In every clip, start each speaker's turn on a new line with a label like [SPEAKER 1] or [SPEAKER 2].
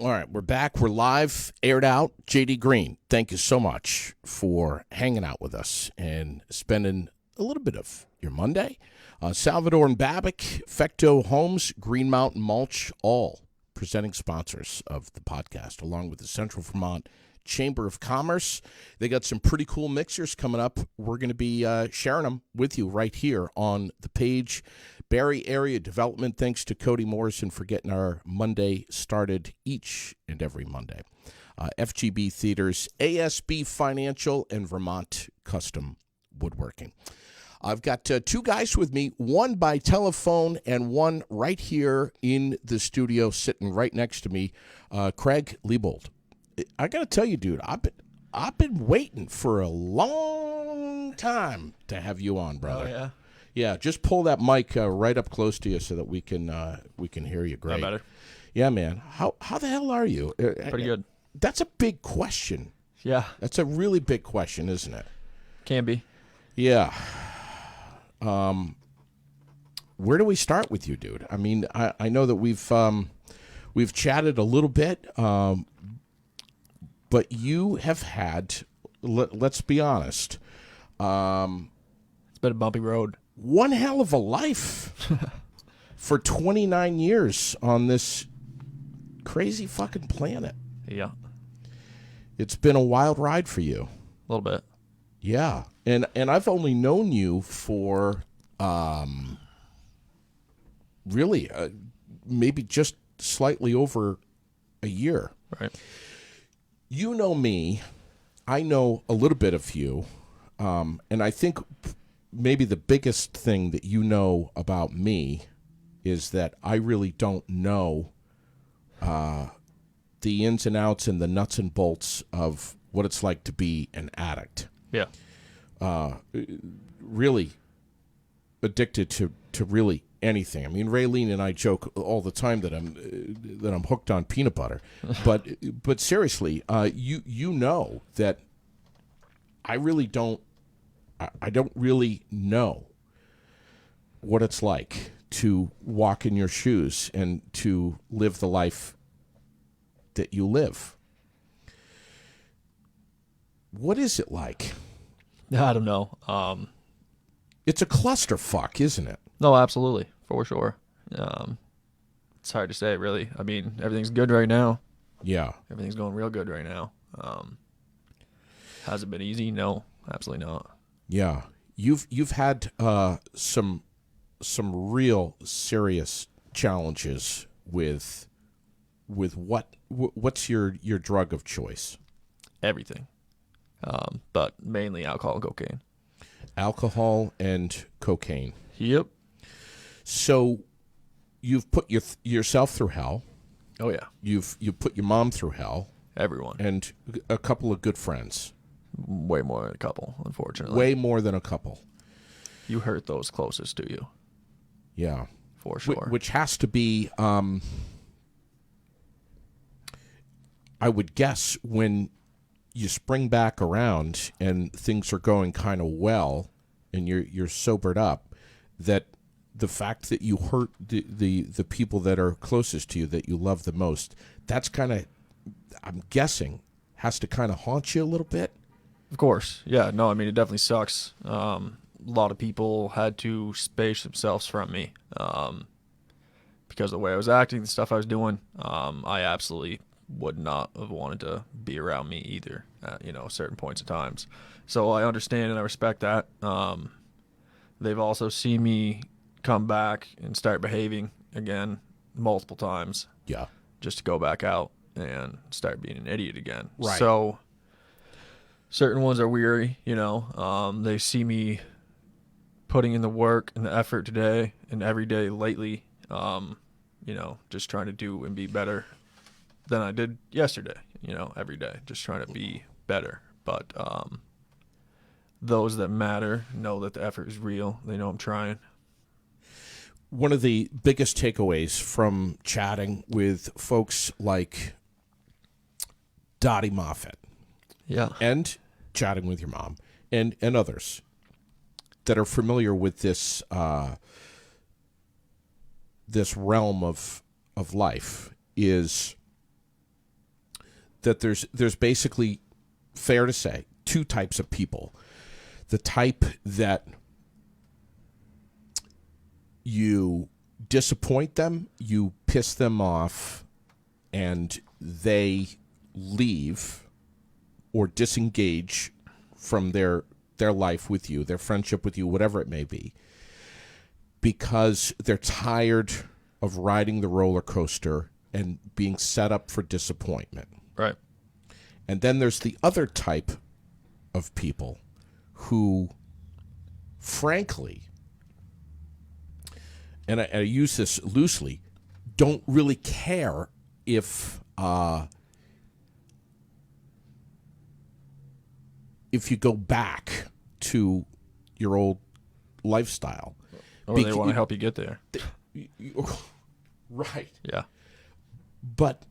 [SPEAKER 1] All right, we're back. We're live, aired out. JD Green, thank you so much for hanging out with us and spending a little bit of your Monday. Salvador and Babic, Fecto Homes, Green Mountain Mulch, all presenting sponsors of the podcast, along with the Central Vermont Chamber of Commerce. They got some pretty cool mixers coming up. We're going to be sharing them with you right here on the page. Barrie Area Development, thanks to Cody Morrison for getting our Monday started each and every Monday. FGB Theaters, ASB Financial, and Vermont Custom Woodworking. I've got two guys with me, one by telephone and one right here in the studio sitting right next to me, Craig Leibold. I got to tell you, dude, I've been waiting for a long time to have you on, brother.
[SPEAKER 2] Oh, yeah?
[SPEAKER 1] Yeah, just pull that mic right up close to you so that we can hear you great.
[SPEAKER 2] Not better.
[SPEAKER 1] Yeah, man. How the hell are you?
[SPEAKER 2] Pretty good.
[SPEAKER 1] That's a big question.
[SPEAKER 2] Yeah.
[SPEAKER 1] That's a really big question, isn't it?
[SPEAKER 2] Can be.
[SPEAKER 1] Yeah. Where do we start with you, dude? I mean, I know that we've chatted a little bit, but you have had, let's be honest,
[SPEAKER 2] It's been a bumpy road.
[SPEAKER 1] one hell of a life for 29 years on this crazy fucking planet.
[SPEAKER 2] Yeah.
[SPEAKER 1] It's been a wild ride for you.
[SPEAKER 2] A little bit.
[SPEAKER 1] Yeah. And I've only known you for really maybe just slightly over a year.
[SPEAKER 2] Right.
[SPEAKER 1] You know me. I know a little bit of you. And I think maybe the biggest thing that you know about me is that I really don't know the ins and outs and the nuts and bolts of what it's like to be an addict.
[SPEAKER 2] Yeah.
[SPEAKER 1] Really addicted to really anything. I mean, Raylene and I joke all the time that I'm hooked on peanut butter, but seriously, you know that I really don't. I don't really know what it's like to walk in your shoes and to live the life that you live. What is it like?
[SPEAKER 2] I don't know.
[SPEAKER 1] It's a clusterfuck, isn't it?
[SPEAKER 2] No, absolutely. For sure. It's hard to say, really. I mean, everything's good right now.
[SPEAKER 1] Yeah.
[SPEAKER 2] Everything's going real good right now. Has it been easy? No, absolutely not.
[SPEAKER 1] Yeah. You've had some real serious challenges with what's your drug of choice?
[SPEAKER 2] Everything. But mainly alcohol and cocaine.
[SPEAKER 1] Alcohol and cocaine.
[SPEAKER 2] Yep.
[SPEAKER 1] So you've put yourself through hell.
[SPEAKER 2] Oh, yeah.
[SPEAKER 1] You've put your mom through hell.
[SPEAKER 2] Everyone.
[SPEAKER 1] And a couple of good friends.
[SPEAKER 2] Way more than a couple, unfortunately.
[SPEAKER 1] Way more than a couple.
[SPEAKER 2] You hurt those closest to you.
[SPEAKER 1] Yeah.
[SPEAKER 2] For sure.
[SPEAKER 1] Which has to be, I would guess, when you spring back around and things are going kind of well and you're sobered up, that the fact that you hurt the people that are closest to you, that you love the most, that's kind of, I'm guessing, has to kind of haunt you a little bit.
[SPEAKER 2] Of course. Yeah, no, I mean, it definitely sucks. A lot of people had to space themselves from me because of the way I was acting, the stuff I was doing. I absolutely would not have wanted to be around me either at, certain points of times. So I understand and I respect that. They've also seen me come back and start behaving again multiple times.
[SPEAKER 1] Yeah.
[SPEAKER 2] Just to go back out and start being an idiot again.
[SPEAKER 1] Right.
[SPEAKER 2] So certain ones are weary, they see me putting in the work and the effort today and every day lately, just trying to do and be better than I did yesterday, every day, just trying to be better. But those that matter know that the effort is real. They know I'm trying.
[SPEAKER 1] One of the biggest takeaways from chatting with folks like Dottie Moffat,
[SPEAKER 2] Yeah,
[SPEAKER 1] and chatting with your mom and others that are familiar with this this realm of life is that there's basically, fair to say, two types of people. The type that you disappoint them, you piss them off, and they leave or disengage from their life with you, their friendship with you, whatever it may be, because they're tired of riding the roller coaster and being set up for disappointment.
[SPEAKER 2] Right.
[SPEAKER 1] And then there's the other type of people who, frankly, and I use this loosely, don't really care if you go back to your old lifestyle.
[SPEAKER 2] Or they want to help you get there.
[SPEAKER 1] Right.
[SPEAKER 2] Yeah.
[SPEAKER 1] But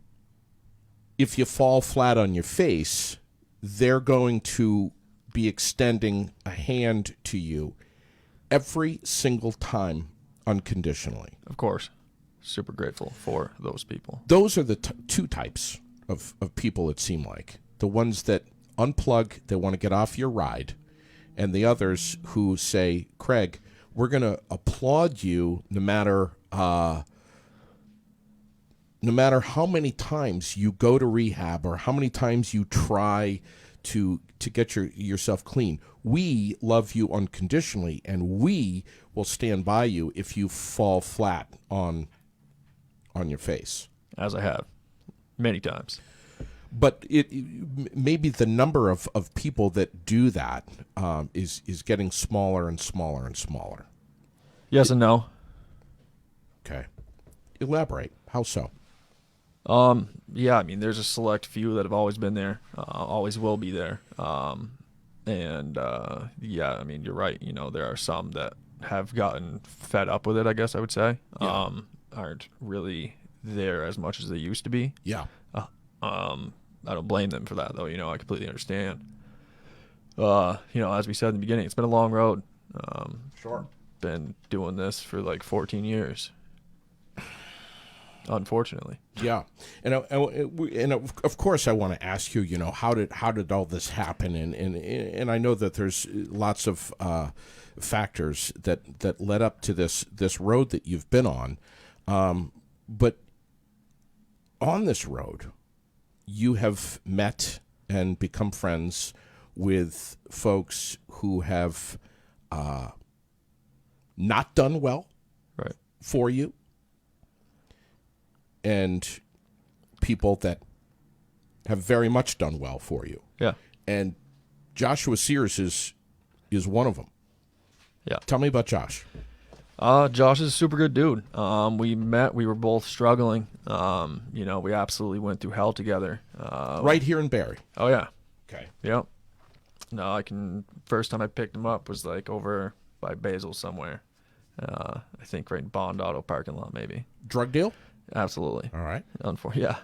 [SPEAKER 1] if you fall flat on your face, they're going to be extending a hand to you every single time unconditionally.
[SPEAKER 2] Of course. Super grateful for those people.
[SPEAKER 1] Those are the two types of people, it seem like. The ones that unplug, they want to get off your ride, and the others who say, Craig, we're going to applaud you no matter how many times you go to rehab or how many times you try to get yourself clean. We love you unconditionally, and we will stand by you if you fall flat on your face.
[SPEAKER 2] As I have many times.
[SPEAKER 1] But maybe the number of people that do that is getting smaller and smaller and smaller.
[SPEAKER 2] Yes and no.
[SPEAKER 1] Okay. Elaborate. How so?
[SPEAKER 2] Yeah, I mean, there's a select few that have always been there, always will be there. Yeah, I mean, you're right. You know, there are some that have gotten fed up with it, I guess I would say.
[SPEAKER 1] Yeah.
[SPEAKER 2] Aren't really there as much as they used to be.
[SPEAKER 1] Yeah.
[SPEAKER 2] I don't blame them for that, though. You know, I completely understand. You know, as we said in the beginning, it's been a long road.
[SPEAKER 1] Sure.
[SPEAKER 2] Been doing this for like 14 years. Unfortunately.
[SPEAKER 1] Yeah, and of course I want to ask you. You know, how did all this happen? And I know that there's lots of factors that led up to this road that you've been on, but on this road, you have met and become friends with folks who have not done well
[SPEAKER 2] Right.
[SPEAKER 1] for you, and people that have very much done well for you.
[SPEAKER 2] Yeah.
[SPEAKER 1] And Joshuah Sears is one of them.
[SPEAKER 2] Yeah.
[SPEAKER 1] Tell me about Josh.
[SPEAKER 2] Josh is a super good dude. We met, we were both struggling. You know, we absolutely went through hell together.
[SPEAKER 1] Right here in Barrie.
[SPEAKER 2] Oh yeah.
[SPEAKER 1] Okay.
[SPEAKER 2] Yep. No, first time I picked him up was like over by Basil somewhere. I think right in Bond Auto parking lot maybe.
[SPEAKER 1] Drug deal?
[SPEAKER 2] Absolutely.
[SPEAKER 1] All right.
[SPEAKER 2] Yeah.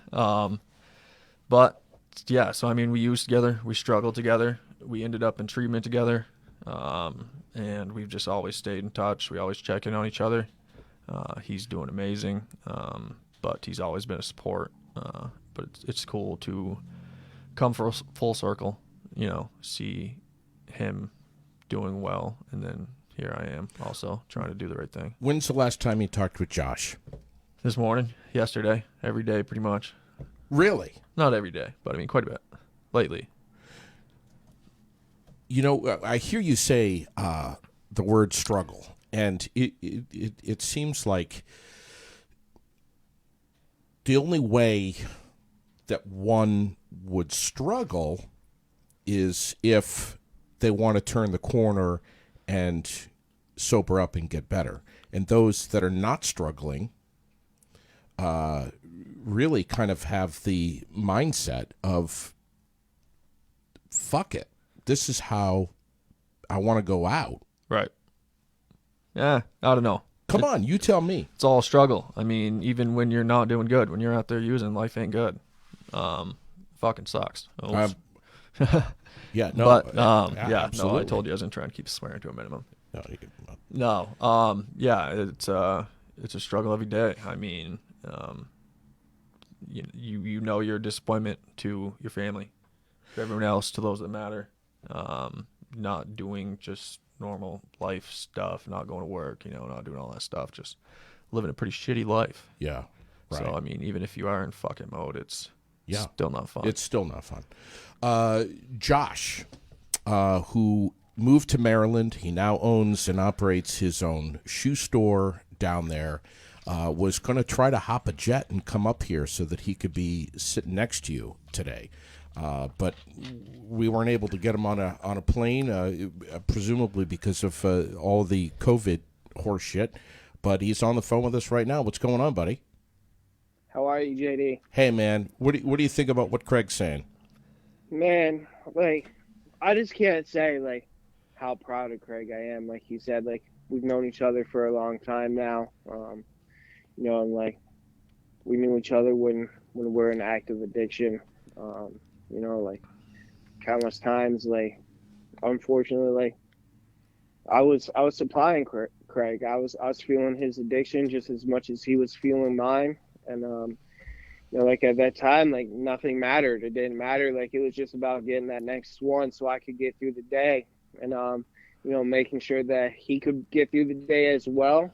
[SPEAKER 2] But yeah, so I mean, we used together, we struggled together, we ended up in treatment together, and we've just always stayed in touch. We always check in on each other. He's doing amazing, but he's always been a support. But it's cool to come full circle, you know, see him doing well, and then here I am also trying to do the right thing.
[SPEAKER 1] When's the last time you talked with Josh?
[SPEAKER 2] This morning, yesterday, every day pretty much.
[SPEAKER 1] Really?
[SPEAKER 2] Not every day, but I mean quite a bit lately.
[SPEAKER 1] You know, I hear you say the word struggle, and it seems like the only way that one would struggle is if they want to turn the corner and sober up and get better. And those that are not struggling really kind of have the mindset of, fuck it. This is how I want to go out.
[SPEAKER 2] Right. Yeah, I don't know.
[SPEAKER 1] Come on, you tell me.
[SPEAKER 2] It's all a struggle. I mean, even when you're not doing good, when you're out there using, life ain't good. Fucking sucks.
[SPEAKER 1] Yeah, no.
[SPEAKER 2] But
[SPEAKER 1] yeah,
[SPEAKER 2] no, I told you I was gonna try and keep swearing to a minimum.
[SPEAKER 1] No,
[SPEAKER 2] No, yeah, it's a struggle every day. I mean, you know your disappointment to your family, to everyone else, to those that matter. Not doing just normal life stuff, not going to work, not doing all that stuff, just living a pretty shitty life.
[SPEAKER 1] Yeah. Right.
[SPEAKER 2] So, I mean, even if you are in fucking mode, it's
[SPEAKER 1] Yeah.
[SPEAKER 2] still not fun.
[SPEAKER 1] It's still not fun. Josh, who moved to Maryland, he now owns and operates his own shoe store down there, was going to try to hop a jet and come up here so that he could be sitting next to you today. But we weren't able to get him on a plane, presumably because of all the COVID horse shit. But he's on the phone with us right now. What's going on, buddy?
[SPEAKER 3] How are you, JD?
[SPEAKER 1] Hey, man. What do you think about what Craig's saying?
[SPEAKER 3] Man, I just can't say, how proud of Craig I am. Like he said, we've known each other for a long time now. And, we knew each other when we're in active addiction. Countless times, unfortunately, I was supplying Craig. I was feeling his addiction just as much as he was feeling mine. And, at that time, nothing mattered. It didn't matter. It was just about getting that next one so I could get through the day. And, making sure that he could get through the day as well.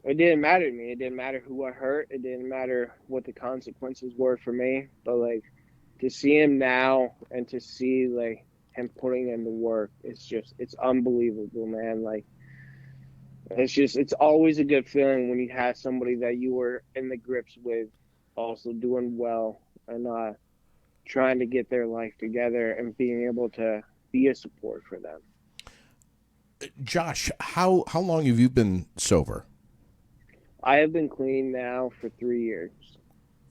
[SPEAKER 3] It didn't matter to me. It didn't matter who I hurt. It didn't matter what the consequences were for me. But, to see him now and to see, him putting in the work, it's unbelievable, man. It's always a good feeling when you have somebody that you were in the grips with also doing well and trying to get their life together and being able to be a support for them.
[SPEAKER 1] Josh, how long have you been sober?
[SPEAKER 3] I have been clean now for 3 years.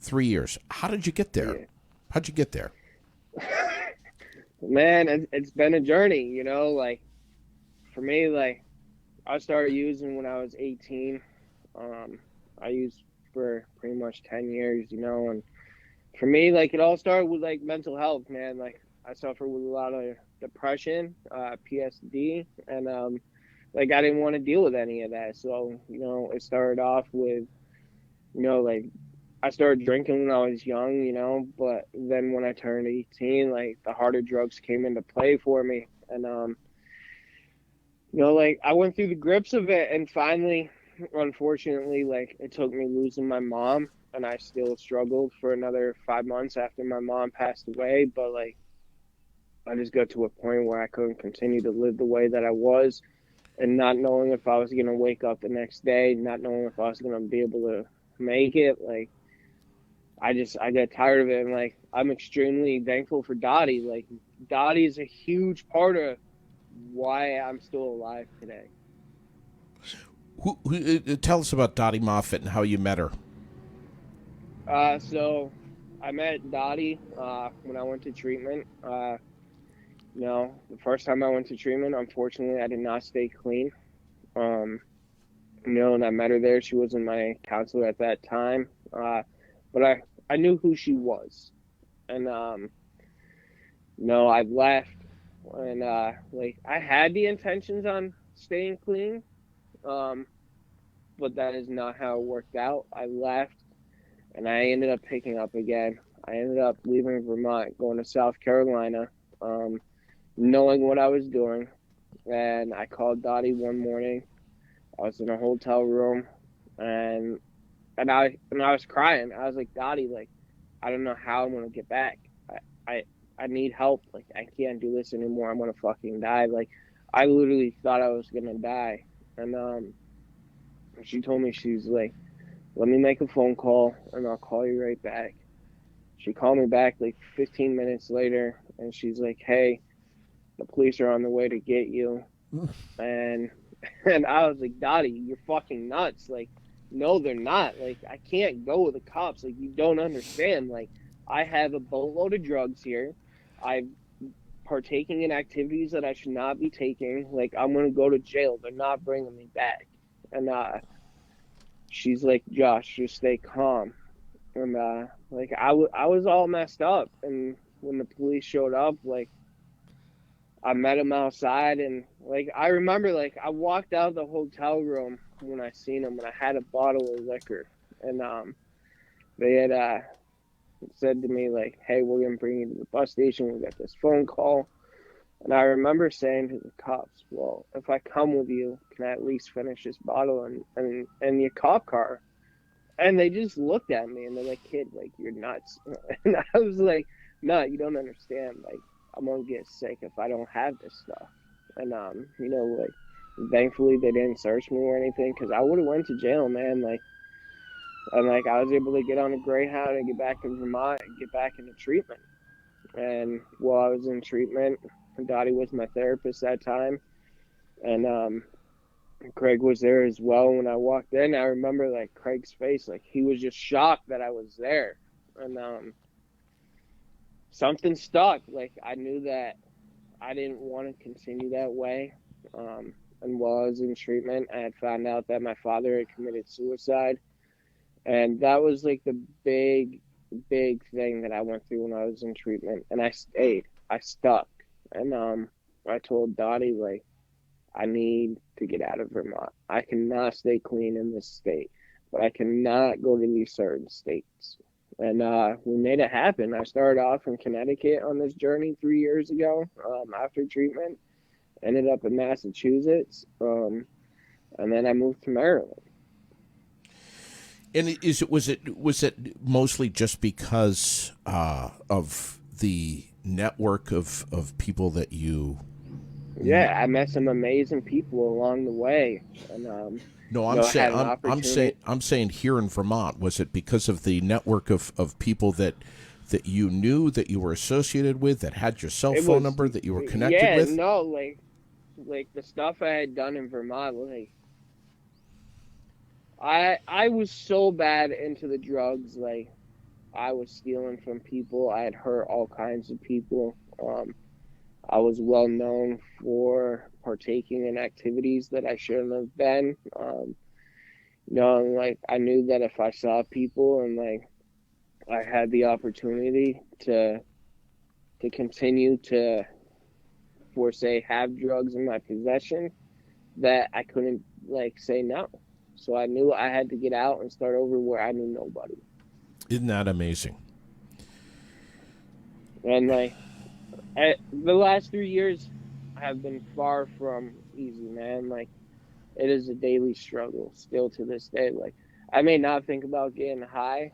[SPEAKER 1] 3 years. How did you get there?
[SPEAKER 3] Yeah.
[SPEAKER 1] How'd you get there?
[SPEAKER 3] Man, it's been a journey, for me, I started using when I was 18. I used for pretty much 10 years, and for me, it all started with, mental health, man. I suffer with a lot of depression, PSD, and, I didn't want to deal with any of that. So, it started off with, I started drinking when I was young, but then when I turned 18, the harder drugs came into play for me. And, I went through the grips of it, and finally, unfortunately, it took me losing my mom, and I still struggled for another 5 months after my mom passed away. But, I just got to a point where I couldn't continue to live the way that I was, and not knowing if I was going to wake up the next day, not knowing if I was going to be able to make it. I got tired of it. And I'm extremely thankful for Dottie. Dottie is a huge part of why I'm still alive today.
[SPEAKER 1] Tell us about Dottie Moffitt and how you met her.
[SPEAKER 3] So I met Dottie when I went to treatment. The first time I went to treatment, unfortunately, I did not stay clean. And I met her there. She wasn't my counselor at that time. But I knew who she was. And, I left. And, I had the intentions on staying clean. But that is not how it worked out. I left, and I ended up picking up again. I ended up leaving Vermont, going to South Carolina, knowing what I was doing. And I called Dottie one morning. I was in a hotel room, and I was crying. I was like, Dottie, I don't know how I'm gonna get back. I need help. I can't do this anymore. I'm gonna fucking die. I literally thought I was gonna die. And she told me, she's like, let me make a phone call and I'll call you right back. She called me back 15 minutes later, and she's like, hey, the police are on the way to get you. and I was like, Dottie, you're fucking nuts. No, they're not. I can't go with the cops. You don't understand. I have a boatload of drugs here. I'm partaking in activities that I should not be taking. I'm going to go to jail. They're not bringing me back. And she's like, Josh, just stay calm. And I was all messed up. And when the police showed up, I met him outside, and I remember I walked out of the hotel room when I seen him, and I had a bottle of liquor, and they had said to me like, "Hey, we're gonna bring you to the bus station. We got this phone call." And I remember saying to the cops, "Well, if I come with you, can I at least finish this bottle in your cop car?" And they just looked at me and they're like, "Kid, like you're nuts." And I was like, "No, you don't understand. Like I'm gonna get sick if I don't have this stuff." And like thankfully they didn't search me or anything because I would have went to jail, man. Like and like I was able to get on a Greyhound and get back to Vermont and get back into treatment. And while I was in treatment, Dottie was my therapist that time, and Craig was there as well. When I walked in, I remember like Craig's face, like he was just shocked that I was there, and something stuck. Like I knew that I didn't want to continue that way. And while I was in treatment, I had found out that my father had committed suicide, and that was like the big thing that I went through when I was in treatment. And I stayed. I stuck. And I told Dottie like I need to get out of Vermont. I cannot stay clean in this state, but I cannot go to these certain states. And we made it happen. I started off in Connecticut on this journey 3 years ago after treatment. Ended up in Massachusetts, and then I moved to Maryland.
[SPEAKER 1] And was it mostly just because of the network of people that you?
[SPEAKER 3] Yeah, I met some amazing people along the way, and
[SPEAKER 1] No, I'm saying here in Vermont, was it because of the network of people that you knew, that you were associated with, that had your cell phone number, that you were connected with?
[SPEAKER 3] Yeah, no, like the stuff I had done in Vermont, like I was so bad into the drugs, like I was stealing from people, I had hurt all kinds of people. I was well known for partaking in activities that I shouldn't have been. Like I knew that if I saw people and like I had the opportunity to continue to, for say, have drugs in my possession, that I couldn't like say no. So I knew I had to get out and start over where I knew nobody.
[SPEAKER 1] Isn't that amazing?
[SPEAKER 3] And like the last 3 years have been far from easy, man. Like it is a daily struggle still to this day. Like I may not think about getting high,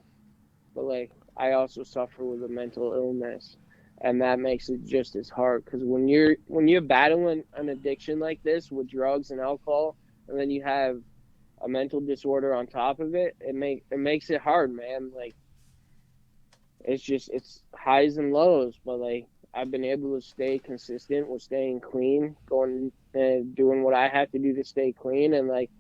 [SPEAKER 3] but like I also suffer with a mental illness, and that makes it just as hard because when you're battling an addiction like this with drugs and alcohol, and then you have a mental disorder on top of it, it makes it hard, man. Like it's highs and lows, but like I've been able to stay consistent with staying clean, going and doing what I have to do to stay clean, and like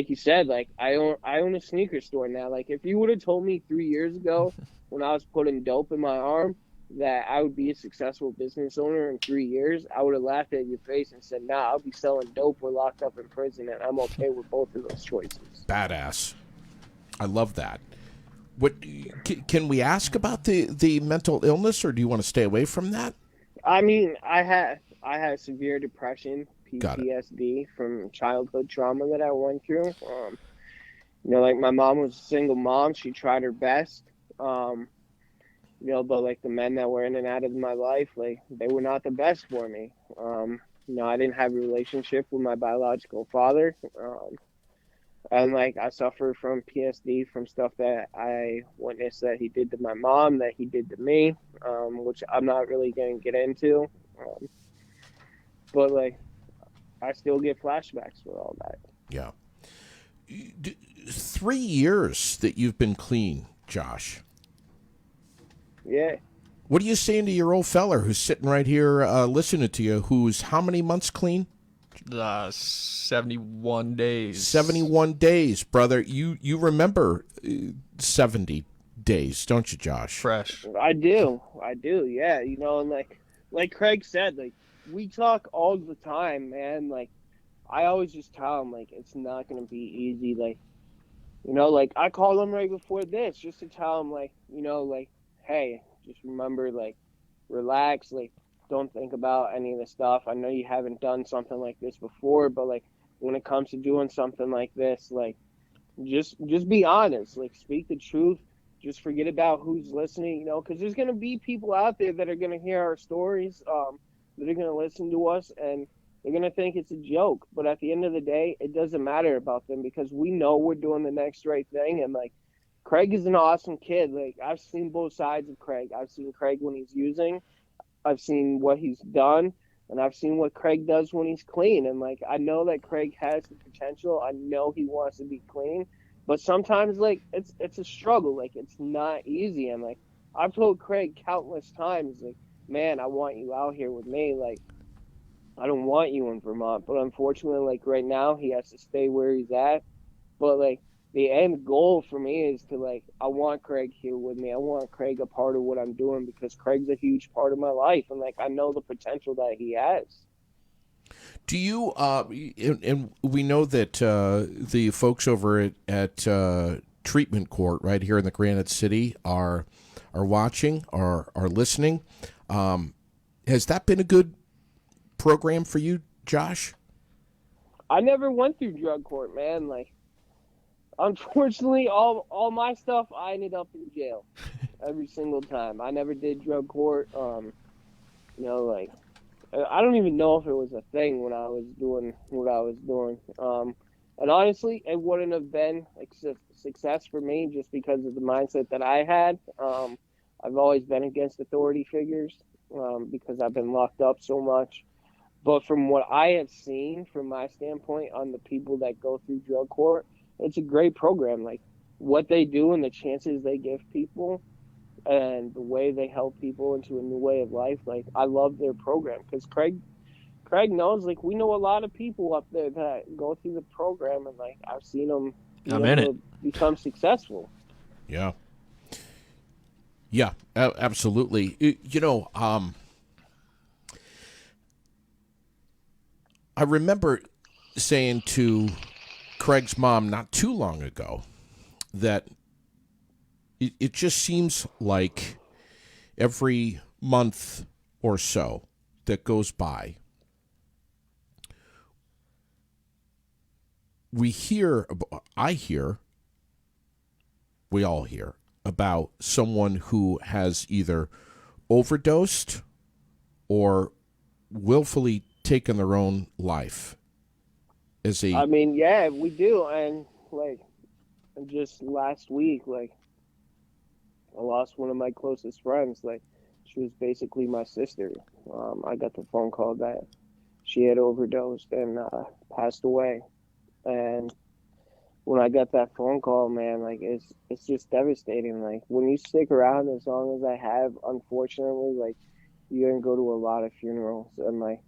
[SPEAKER 3] you said, like I own a sneaker store now. Like if you would have told me 3 years ago when I was putting dope in my arm that I would be a successful business owner in 3 years, I would have laughed at your face and said, "Nah, I'll be selling dope or locked up in prison, and I'm okay with both of those choices."
[SPEAKER 1] Badass. I love that. What can we ask about the mental illness, or do you want to stay away from that?
[SPEAKER 3] I mean, I had severe depression, PTSD from childhood trauma that I went through. Like my mom was a single mom. She tried her best. But like the men that were in and out of my life, like they were not the best for me. I didn't have a relationship with my biological father. And like I suffer from PSD from stuff that I witnessed that he did to my mom, that he did to me, which I'm not really going to get into. But like I still get flashbacks for all that.
[SPEAKER 1] Yeah. 3 years that you've been clean, Josh.
[SPEAKER 3] Yeah.
[SPEAKER 1] What are you saying to your old feller who's sitting right here listening to you, who's how many months clean?
[SPEAKER 2] 71 days.
[SPEAKER 1] 71 days, brother. You remember 70 days, don't you, Josh?
[SPEAKER 2] Fresh.
[SPEAKER 3] I do. Yeah. And like Craig said, like we talk all the time, man. Like I always just tell him like it's not gonna be easy. Like like I call him right before this just to tell him like like hey, just remember like relax, like don't think about any of the stuff. I know you haven't done something like this before, but like when it comes to doing something like this, like just be honest. Like, speak the truth. Just forget about who's listening, because there's gonna be people out there that are gonna hear our stories, that are gonna listen to us, and they're gonna think it's a joke. But at the end of the day, it doesn't matter about them because we know we're doing the next right thing. And like, Craig is an awesome kid. Like, I've seen both sides of Craig. I've seen Craig when he's using. I've seen what he's done, and I've seen what Craig does when he's clean. And like, I know that Craig has the potential. I know he wants to be clean, but sometimes like it's a struggle. Like, it's not easy. And like, I've told Craig countless times, like, man, I want you out here with me. Like, I don't want you in Vermont. But unfortunately, like right now, he has to stay where he's at. But like, the end goal for me is to, like, I want Craig here with me. I want Craig a part of what I'm doing because Craig's a huge part of my life. And like, I know the potential that he has.
[SPEAKER 1] Do you, and we know that the folks over at Treatment Court right here in the Granite City are watching, are listening. Has that been a good program for you, Josh?
[SPEAKER 3] I never went through drug court, man. Like, unfortunately, all my stuff, I ended up in jail every single time. I never did drug court. Like, I don't even know if it was a thing when I was doing what I was doing. And honestly, it wouldn't have been a success for me just because of the mindset that I had. I've always been against authority figures because I've been locked up so much. But from what I have seen, from my standpoint, on the people that go through drug court, it's a great program. Like, what they do and the chances they give people and the way they help people into a new way of life. Like, I love their program because Craig knows, like, we know a lot of people up there that go through the program, and like, I've seen them become successful.
[SPEAKER 1] Yeah. Yeah, absolutely. I remember saying to Craig's mom not too long ago that it just seems like every month or so that goes by, we all hear about someone who has either overdosed or willfully taken their own life.
[SPEAKER 3] I mean, yeah, we do. And like, just last week, like, I lost one of my closest friends. Like, she was basically my sister. I got the phone call that she had overdosed and passed away. And when I got that phone call, man, like, it's just devastating. Like, when you stick around as long as I have, unfortunately, like, you're gonna go to a lot of funerals. And like,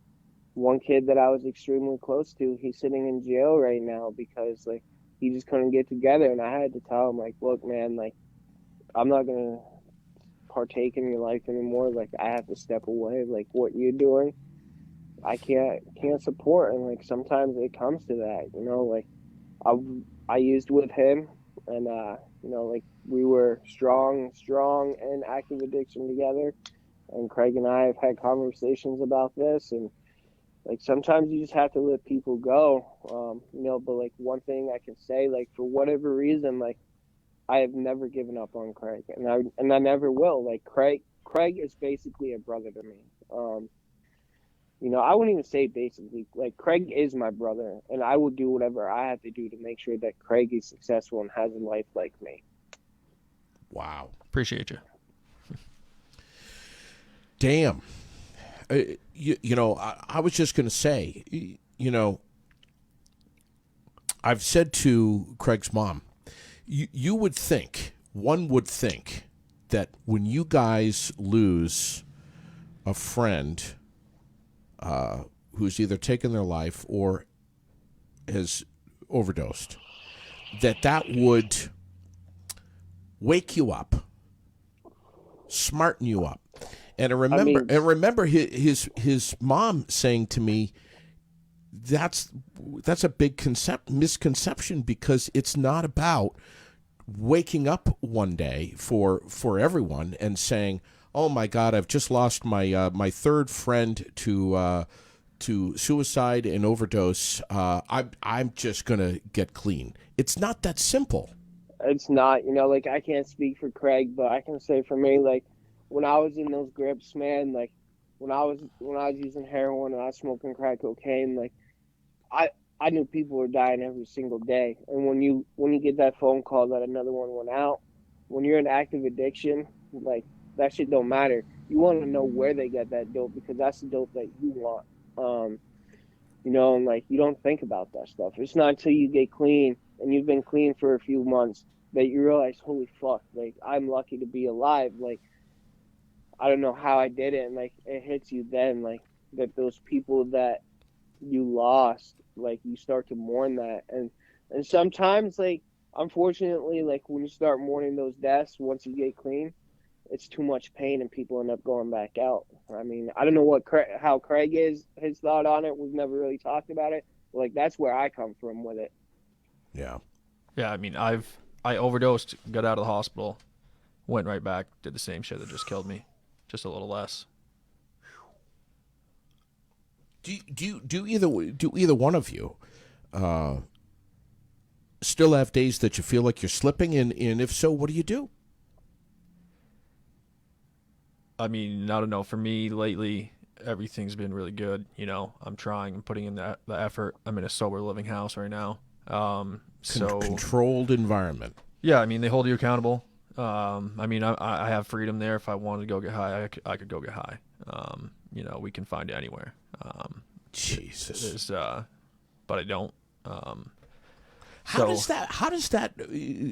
[SPEAKER 3] one kid that I was extremely close to, he's sitting in jail right now because like, he just couldn't get together. And I had to tell him, like, look, man, like, I'm not gonna partake in your life anymore. Like, I have to step away. Like, what you're doing, I can't support. And like, sometimes it comes to that, like, I used with him, and like, we were strong and active addiction together. And Craig and I have had conversations about this, and like, sometimes you just have to let people go, but like, one thing I can say, like, for whatever reason, like, I have never given up on Craig, and I never will. Like, Craig is basically a brother to me. I wouldn't even say basically. Like, Craig is my brother, and I will do whatever I have to do to make sure that Craig is successful and has a life like me.
[SPEAKER 1] Wow.
[SPEAKER 2] Appreciate you.
[SPEAKER 1] Damn. I was just going to say, I've said to Craig's mom, one would think that when you guys lose a friend who's either taken their life or has overdosed, that would wake you up, smarten you up. And I remember his mom saying to me, that's a big misconception, because it's not about waking up one day for everyone and saying, "Oh my God, I've just lost my my third friend to to suicide and overdose. I'm just gonna get clean. It's not that simple.
[SPEAKER 3] It's not, like, I can't speak for Craig, but I can say for me, like, when I was in those grips, man, like, when I was using heroin and I was smoking crack cocaine, like, I knew people were dying every single day. And when you get that phone call that another one went out, when you're in active addiction, like, that shit don't matter. You want to know where they got that dope, because that's the dope that you want. And like, you don't think about that stuff. It's not until you get clean and you've been clean for a few months that you realize, holy fuck, like, I'm lucky to be alive. Like, I don't know how I did it. And like, it hits you then, like, that those people that you lost, like, you start to mourn that. And sometimes, like, unfortunately, like, when you start mourning those deaths, once you get clean, it's too much pain and people end up going back out. I mean, I don't know how Craig is, his thought on it. We've never really talked about it. But, like, that's where I come from with it.
[SPEAKER 1] Yeah.
[SPEAKER 2] Yeah, I mean, I overdosed, got out of the hospital, went right back, did the same shit that just killed me, just a little less.
[SPEAKER 1] Do either one of you still have days that you feel like you're slipping? And if so, what do you do?
[SPEAKER 2] I mean, I don't know. For me, lately, everything's been really good. I'm trying and putting in the effort. I'm in a sober living house right now.
[SPEAKER 1] Controlled environment.
[SPEAKER 2] Yeah, I mean, they hold you accountable. I mean, I have freedom there. If I wanted to go get high, I could go get high. We can find it anywhere.
[SPEAKER 1] Jesus.
[SPEAKER 2] But I don't.
[SPEAKER 1] How does that,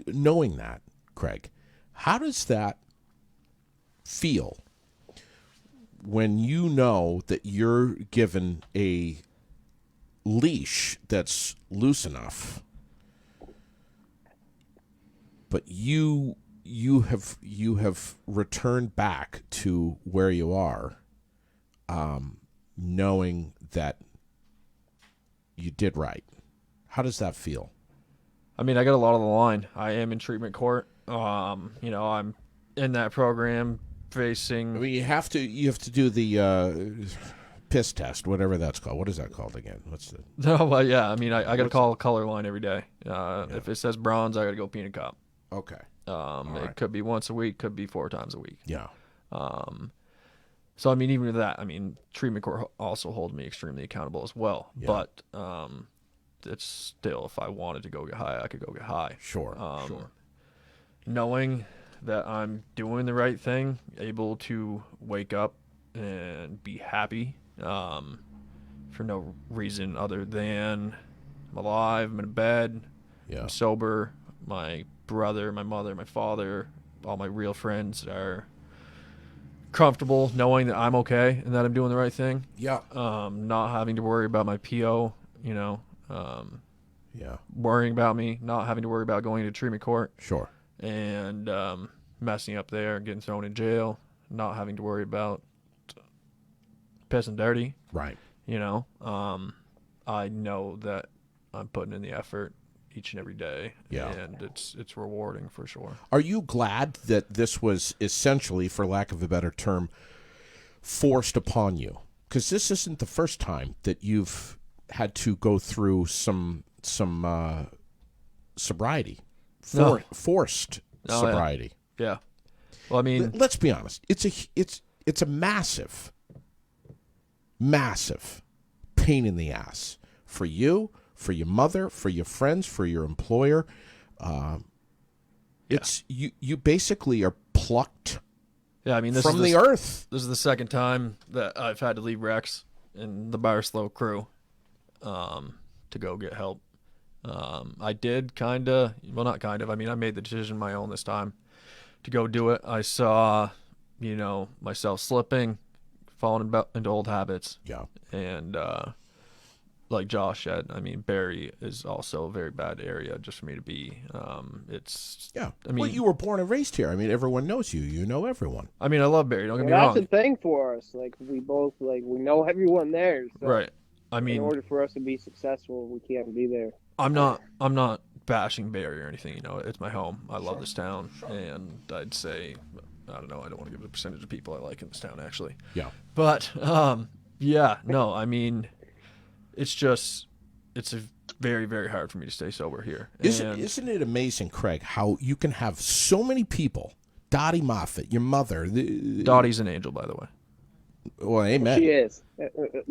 [SPEAKER 1] knowing that, Craig, how does that feel when you know that you're given a leash that's loose enough, but you have returned back to where you are, knowing that you did right? How does that feel?
[SPEAKER 2] I mean, I got a lot on the line. I am in treatment court. I'm in that program facing.
[SPEAKER 1] I mean, you have to do the piss test, whatever that's called. What is that called again? What's the?
[SPEAKER 2] No, well, yeah. I mean, I got to call a color line every day. If it says bronze, I got to go peanut cop.
[SPEAKER 1] Okay.
[SPEAKER 2] It
[SPEAKER 1] right.
[SPEAKER 2] could be once a week, could be 4 times a week.
[SPEAKER 1] Yeah.
[SPEAKER 2] So I mean, even with that, I mean, treatment court also holds me extremely accountable as well.
[SPEAKER 1] Yeah.
[SPEAKER 2] But it's still, if I wanted to go get high, I could go get high.
[SPEAKER 1] Sure. Sure.
[SPEAKER 2] Knowing that I'm doing the right thing, able to wake up and be happy for no reason other than I'm alive, I'm in bed,
[SPEAKER 1] Yeah.
[SPEAKER 2] I'm sober, my brother, my mother, my father, all my real friends are comfortable knowing that I'm okay and that I'm doing the right thing.
[SPEAKER 1] Yeah.
[SPEAKER 2] Not having to worry about my PO,
[SPEAKER 1] Yeah.
[SPEAKER 2] worrying about me, not having to worry about going to treatment court
[SPEAKER 1] Sure.
[SPEAKER 2] and messing up there, getting thrown in jail, not having to worry about pissing dirty.
[SPEAKER 1] Right.
[SPEAKER 2] I know that I'm putting in the effort each and every day,
[SPEAKER 1] Yeah.
[SPEAKER 2] and it's rewarding for sure.
[SPEAKER 1] Are you glad that this was essentially, for lack of a better term, forced upon you? Because this isn't the first time that you've had to go through some sobriety, forced sobriety.
[SPEAKER 2] Yeah. Well, I mean,
[SPEAKER 1] Let's be honest. It's a massive pain in the ass for you, for your mother, for your friends, for your employer. It's you basically are plucked
[SPEAKER 2] yeah. I mean, this
[SPEAKER 1] from
[SPEAKER 2] is
[SPEAKER 1] the earth.
[SPEAKER 2] This is the second time that I've had to leave Rex and the Bar Slow crew to go get help. I did not I mean, I made the decision my own this time to go do it. I saw, myself slipping, falling into old habits.
[SPEAKER 1] Yeah.
[SPEAKER 2] And like Josh said, I mean, Barry is also a very bad area just for me to be.
[SPEAKER 1] Yeah.
[SPEAKER 2] I mean,
[SPEAKER 1] well, you were born and raised here. I mean, everyone knows you. You know everyone.
[SPEAKER 2] I mean, I love Barry. Don't get me
[SPEAKER 3] That's
[SPEAKER 2] wrong.
[SPEAKER 3] the thing for us. Like, we both, like, we know everyone there. So
[SPEAKER 2] Right. I mean,
[SPEAKER 3] in order for us to be successful, we can't be there.
[SPEAKER 2] I'm not bashing Barry or anything. It's my home. I love this town, and I'd say, I don't know. I don't want to give the percentage of people I like in this town, actually.
[SPEAKER 1] Yeah.
[SPEAKER 2] But yeah, no. I mean, it's a very, very hard for me to stay sober here.
[SPEAKER 1] Isn't it amazing, Craig, how you can have so many people, Dottie Moffat, your mother.
[SPEAKER 2] Dottie's an angel, by the way.
[SPEAKER 1] Well, amen.
[SPEAKER 3] She is.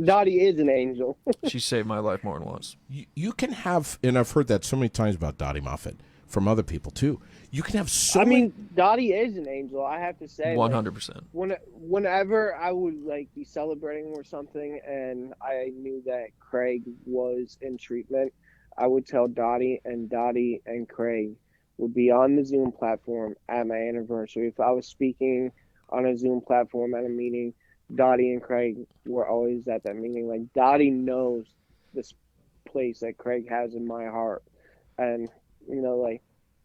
[SPEAKER 3] Dottie is an angel.
[SPEAKER 2] She saved my life more than once.
[SPEAKER 1] You can have, and I've heard that so many times about Dottie Moffat from other people too. You can have so
[SPEAKER 3] I
[SPEAKER 1] many.
[SPEAKER 3] mean, Dottie is an angel. I have to say,
[SPEAKER 2] 100%.
[SPEAKER 3] Whenever I would be celebrating or something, and I knew that Craig was in treatment, I would tell Dottie and Craig would be on the Zoom platform at my anniversary. If I was speaking on a Zoom platform at a meeting, Dottie and Craig were always at that meeting. Dottie knows this place that Craig has in my heart, and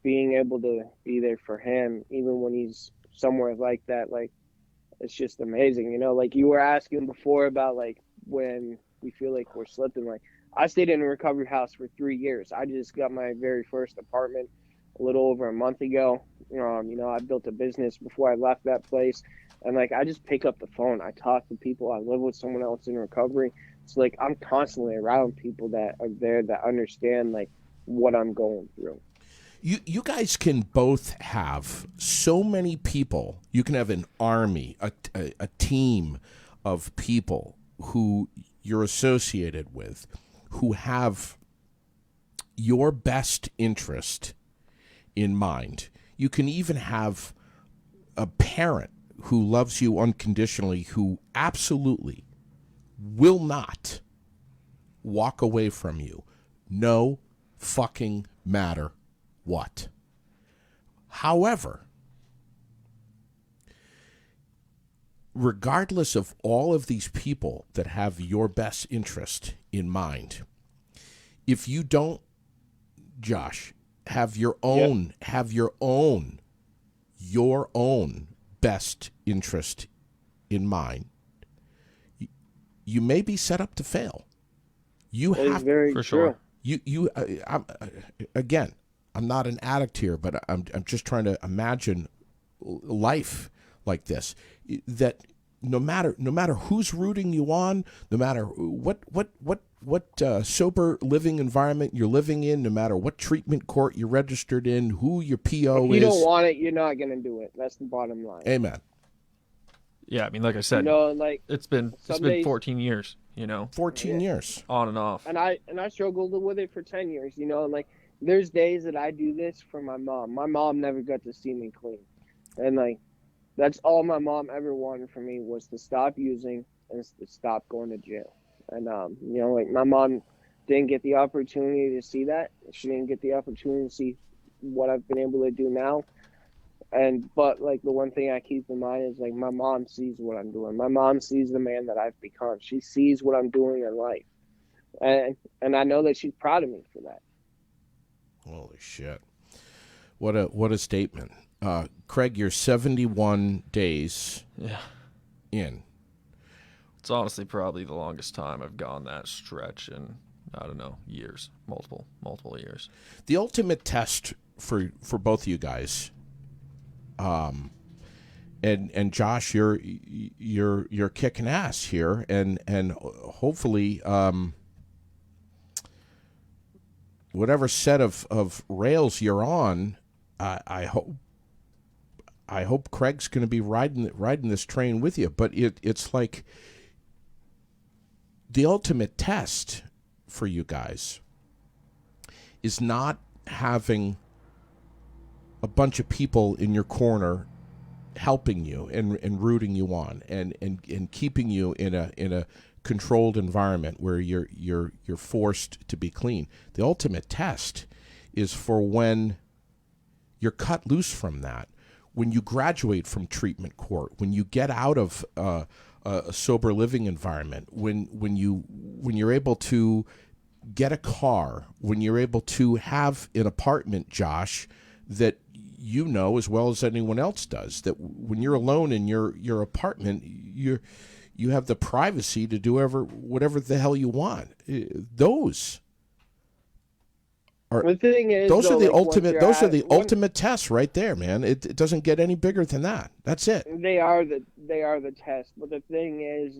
[SPEAKER 3] being able to be there for him, even when he's somewhere like that, it's just amazing. You were asking before about when we feel like we're slipping. I stayed in a recovery house for 3 years. I just got my very first apartment a little over a month ago. I built a business before I left that place. And I just pick up the phone. I talk to people. I live with someone else in recovery. So I'm constantly around people that are there that understand what I'm going through.
[SPEAKER 1] You guys can both have so many people. You can have an army, a team of people who you're associated with, who have your best interest in mind. You can even have a parent who loves you unconditionally, who absolutely will not walk away from you, no fucking matter what. However, regardless of all of these people that have your best interest in mind, if you don't, Josh, have your own best interest in mind, you may be set up to fail. You
[SPEAKER 3] that
[SPEAKER 1] have
[SPEAKER 3] is very
[SPEAKER 2] for
[SPEAKER 3] true.
[SPEAKER 2] sure.
[SPEAKER 1] Again, I'm not an addict here, but I'm just trying to imagine life like this. That no matter who's rooting you on, no matter what sober living environment you're living in, no matter what treatment court you're registered in, who your PO is.
[SPEAKER 3] If you don't want it, you're not going to do it. That's the bottom line.
[SPEAKER 1] Amen.
[SPEAKER 2] Yeah, I mean, like I said, it's been 14 years,
[SPEAKER 1] 14 years.
[SPEAKER 2] On and off.
[SPEAKER 3] And I struggled with it for 10 years, there's days that I do this for my mom. My mom never got to see me clean. And that's all my mom ever wanted from me was to stop using and to stop going to jail. And my mom didn't get the opportunity to see that. She didn't get the opportunity to see what I've been able to do now. But the one thing I keep in mind is my mom sees what I'm doing. My mom sees the man that I've become. She sees what I'm doing in life. And I know that she's proud of me for that.
[SPEAKER 1] Holy shit. What a statement. Craig, you're 71 days in.
[SPEAKER 2] It's honestly probably the longest time I've gone that stretch in, I don't know, years, multiple years.
[SPEAKER 1] The ultimate test for both of you guys, and Josh, you're kicking ass here, and hopefully, whatever set of rails you're on, I hope Craig's going to be riding this train with you. But it's like the ultimate test for you guys is not having a bunch of people in your corner helping you and rooting you on and keeping you in a controlled environment where you're forced to be clean. The ultimate test is for when you're cut loose from that, when you graduate from treatment court, when you get out of a sober living environment, when you're able to get a car, when you're able to have an apartment, Josh, that you know as well as anyone else does, that when you're alone in your apartment, you have the privacy to do whatever the hell you want. Those are the ultimate tests right there, man. It doesn't get any bigger than that. That's it.
[SPEAKER 3] They are the test. But the thing is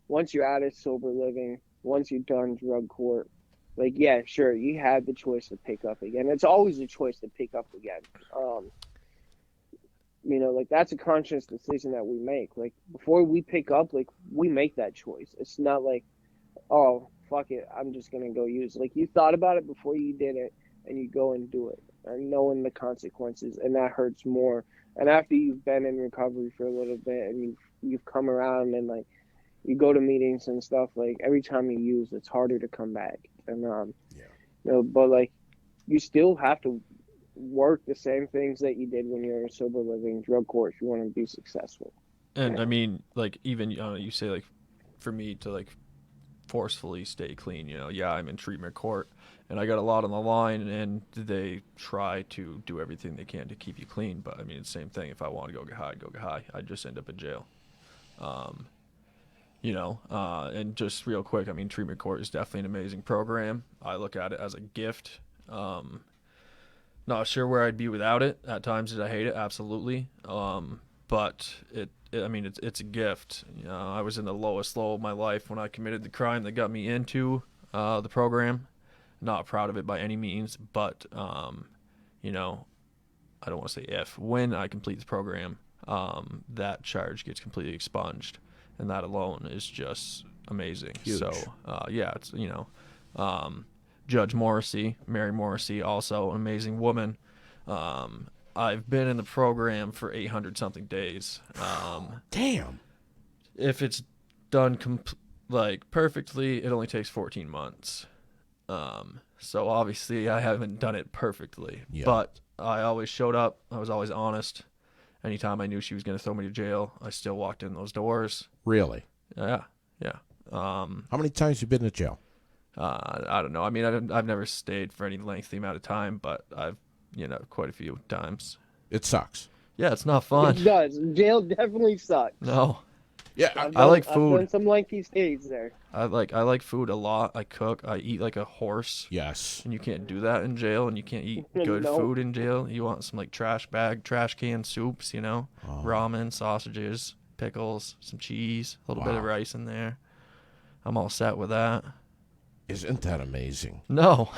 [SPEAKER 3] once you're out of sober living, once you're done drug court, like, yeah, sure, you had the choice to pick up again. It's always a choice to pick up again. Like, that's a conscious decision that we make. Like, before we pick up, like, we make that choice. It's not like, oh, fuck it, I'm just going to go use. Like, you thought about it before you did it, and you go and do it, and knowing the consequences, and that hurts more. And after you've been in recovery for a little bit, and you've come around, and, like, you go to meetings and stuff, like, every time you use, it's harder to come back. And, but, like, you still have to work the same things that you did when you were in sober living drug court if you want to be successful.
[SPEAKER 2] And I mean, like, even you say, like, for me to, like, forcefully stay clean, yeah, I'm in treatment court and I got a lot on the line, and they try to do everything they can to keep you clean, but I mean, it's the same thing. If I want to go get high, I'd go get high. I'd just end up in jail. And just real quick, I mean, treatment court is definitely an amazing program. I look at it as a gift. Not sure where I'd be without it. At times did I hate it? Absolutely. But it's a gift. I was in the lowest low of my life when I committed the crime that got me into the program. Not proud of it by any means, but I don't want to say when I complete the program, that charge gets completely expunged, and that alone is just amazing.
[SPEAKER 1] Huge.
[SPEAKER 2] So it's Judge Morrissey, Mary Morrissey, also an amazing woman. I've been in the program for 800 something days.
[SPEAKER 1] Damn.
[SPEAKER 2] If it's done perfectly, it only takes 14 months. So obviously I haven't done it perfectly, but I always showed up. I was always honest. Anytime I knew she was going to throw me to jail, I still walked in those doors.
[SPEAKER 1] Really?
[SPEAKER 2] Yeah.
[SPEAKER 1] How many times you been to jail?
[SPEAKER 2] I don't know. I mean, I've never stayed for any lengthy amount of time, but I've, quite a few times.
[SPEAKER 1] It sucks.
[SPEAKER 2] Yeah, it's not fun.
[SPEAKER 3] It does. Jail definitely sucks.
[SPEAKER 2] No.
[SPEAKER 1] Yeah,
[SPEAKER 2] I like food.
[SPEAKER 3] I've done some lengthy stays there.
[SPEAKER 2] I like food a lot. I cook. I eat like a horse.
[SPEAKER 1] yes.
[SPEAKER 2] And you can't do that in jail, and you can't eat good
[SPEAKER 3] No.
[SPEAKER 2] food in jail. You want some like trash can soups, ramen, sausages, pickles, some cheese, a little bit of rice in there. I'm all set with that.
[SPEAKER 1] Isn't that amazing?
[SPEAKER 2] No.